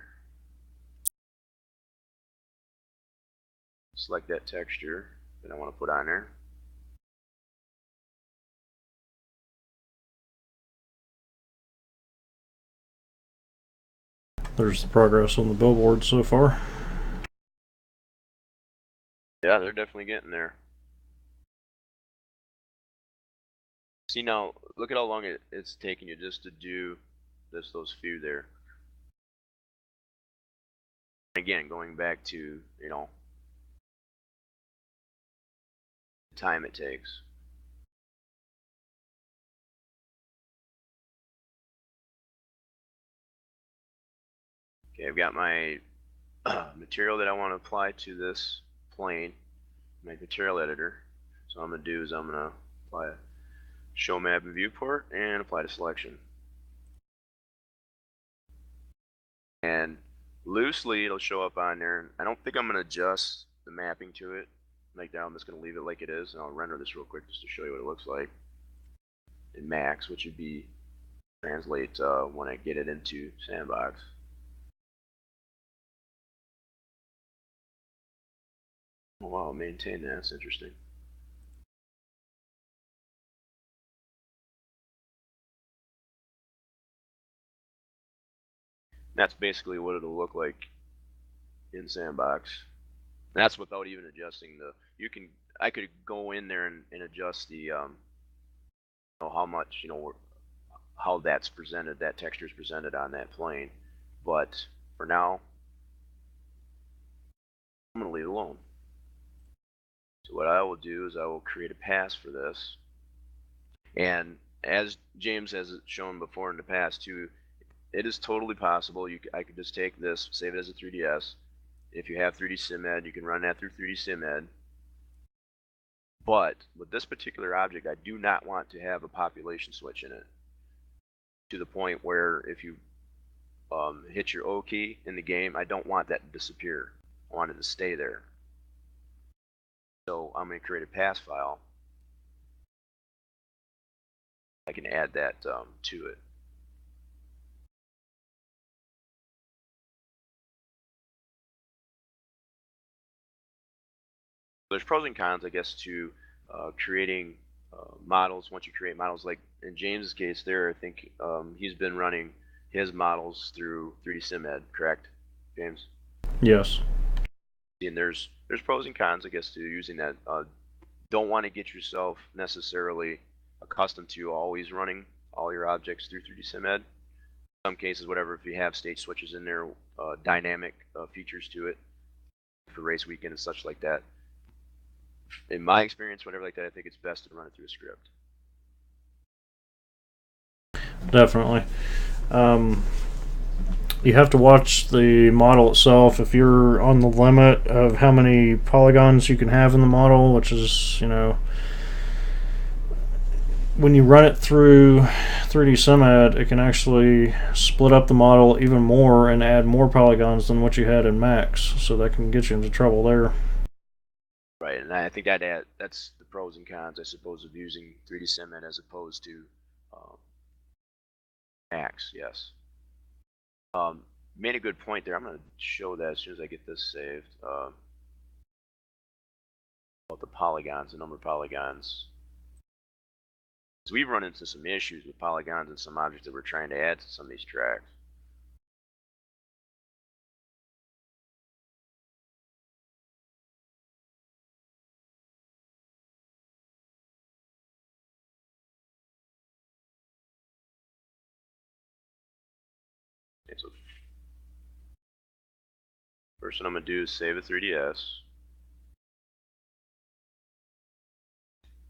select that texture that I want to put on there. There's the progress on the billboard so far. Yeah, they're definitely getting there. See, now look at how long it's taking you just to do those few there. Again, going back to the time it takes. Okay, I've got my material that I want to apply to this plane, my material editor. So what I'm going to do is I'm going to apply a show map and viewport and apply to selection. And loosely it'll show up on there. I don't think I'm going to adjust the mapping to it like that. I'm just going to leave it like it is, and I'll render this real quick just to show you what it looks like in max, which would be translate when I get it into sandbox. Oh, wow, maintain that. That's interesting. That's basically what it'll look like in sandbox. And that's without even adjusting I could go in there and adjust the how much how that's presented, that texture is presented on that plane. But for now, I'm going to leave it alone. So what I will do is I will create a pass for this. And as James has shown before in the past too, it is totally possible. I could just take this, save it as a 3ds. If you have 3D SimEd, you can run that through 3D SimEd. But with this particular object, I do not want to have a population switch in it, to the point where if you hit your O key in the game, I don't want that to disappear. I want it to stay there. So I'm going to create a pass file. I can add that to it. There's pros and cons, I guess, to creating models. Once you create models, like in James's case there, I think he's been running his models through 3D SimEd, correct, James? Yes. And there's pros and cons, I guess, to using that. Don't want to get yourself necessarily accustomed to always running all your objects through 3D SimEd. In some cases, whatever, if you have state switches in there, dynamic features to it for race weekend and such like that. In my experience, whatever like that, I think it's best to run it through a script. Definitely. You have to watch the model itself. If you're on the limit of how many polygons you can have in the model, which is, when you run it through 3D SimAd, it can actually split up the model even more and add more polygons than what you had in Max. So that can get you into trouble there. Right, and I think that's the pros and cons, I suppose, of using 3D SimAd as opposed to Max. Yes. Made a good point there. I'm going to show that as soon as I get this saved. About the polygons, the number of polygons. So we've run into some issues with polygons and some objects that we're trying to add to some of these tracks. Okay, so first what I'm going to do is save a 3DS.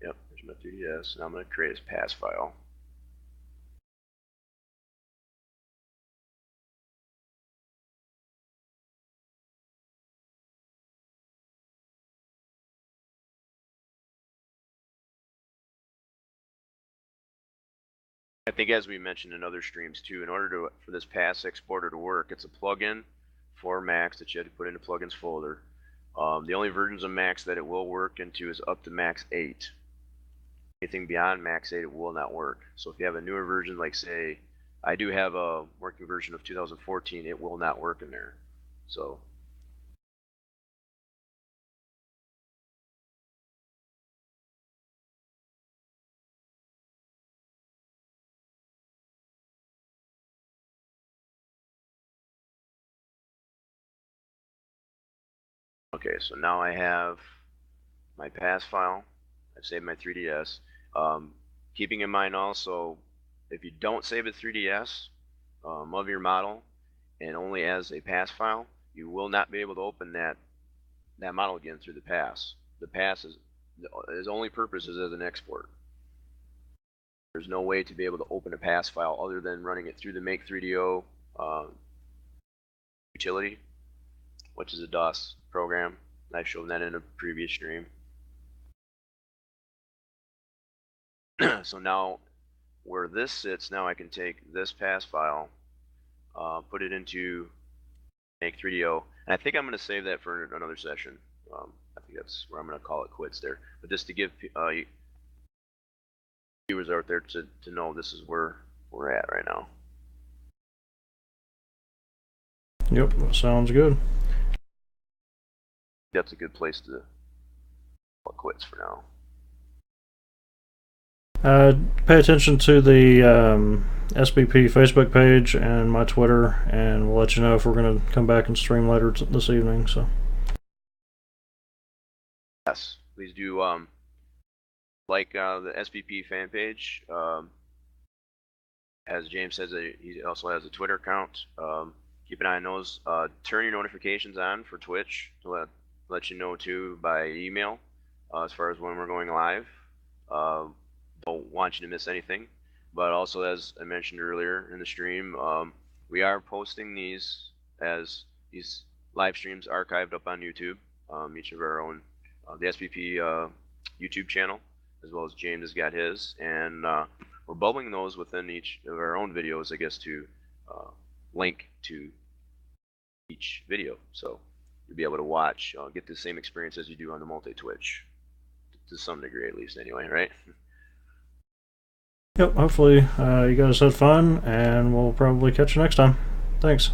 Yep, there's my 3DS. Now I'm going to create a pass file. I think, as we mentioned in other streams too, in order for this pass exporter to work, it's a plugin for Max that you have to put into plugins folder. The only versions of Max that it will work into is up to Max 8. Anything beyond Max 8, it will not work. So if you have a newer version, like say, I do have a working version of 2014, it will not work in there. So okay, so now I have my pass file. I've saved my 3DS. Keeping in mind also, if you don't save a 3DS of your model and only as a pass file, you will not be able to open that model again through the pass. The pass is its only purpose is as an export. There's no way to be able to open a pass file other than running it through the Make 3DO utility, which is a DOS program. I've shown that in a previous stream. So now where this sits, now I can take this pass file, put it into Make 3DO, and I think I'm going to save that for another session. I think that's where I'm going to call it quits there. But just to give viewers out there to know this is where we're at right now. Yep, that sounds good. That's a good place to call it quits for now. Pay attention to the SBP Facebook page and my Twitter, and we'll let you know if we're going to come back and stream later this evening. So, yes, please do like the SBP fan page. As James says, he also has a Twitter account. Keep an eye on those. Turn your notifications on for Twitch to let you know too by email as far as when we're going live. Don't want you to miss anything, but also, as I mentioned earlier in the stream, we are posting these live streams archived up on YouTube, each of our own, the SBP YouTube channel, as well as James has got his, and we're bubbling those within each of our own videos, I guess, to link to each video, so you'll be able to watch, get the same experience as you do on the multi-Twitch, to some degree at least anyway, right? Yep, hopefully you guys had fun, and we'll probably catch you next time. Thanks.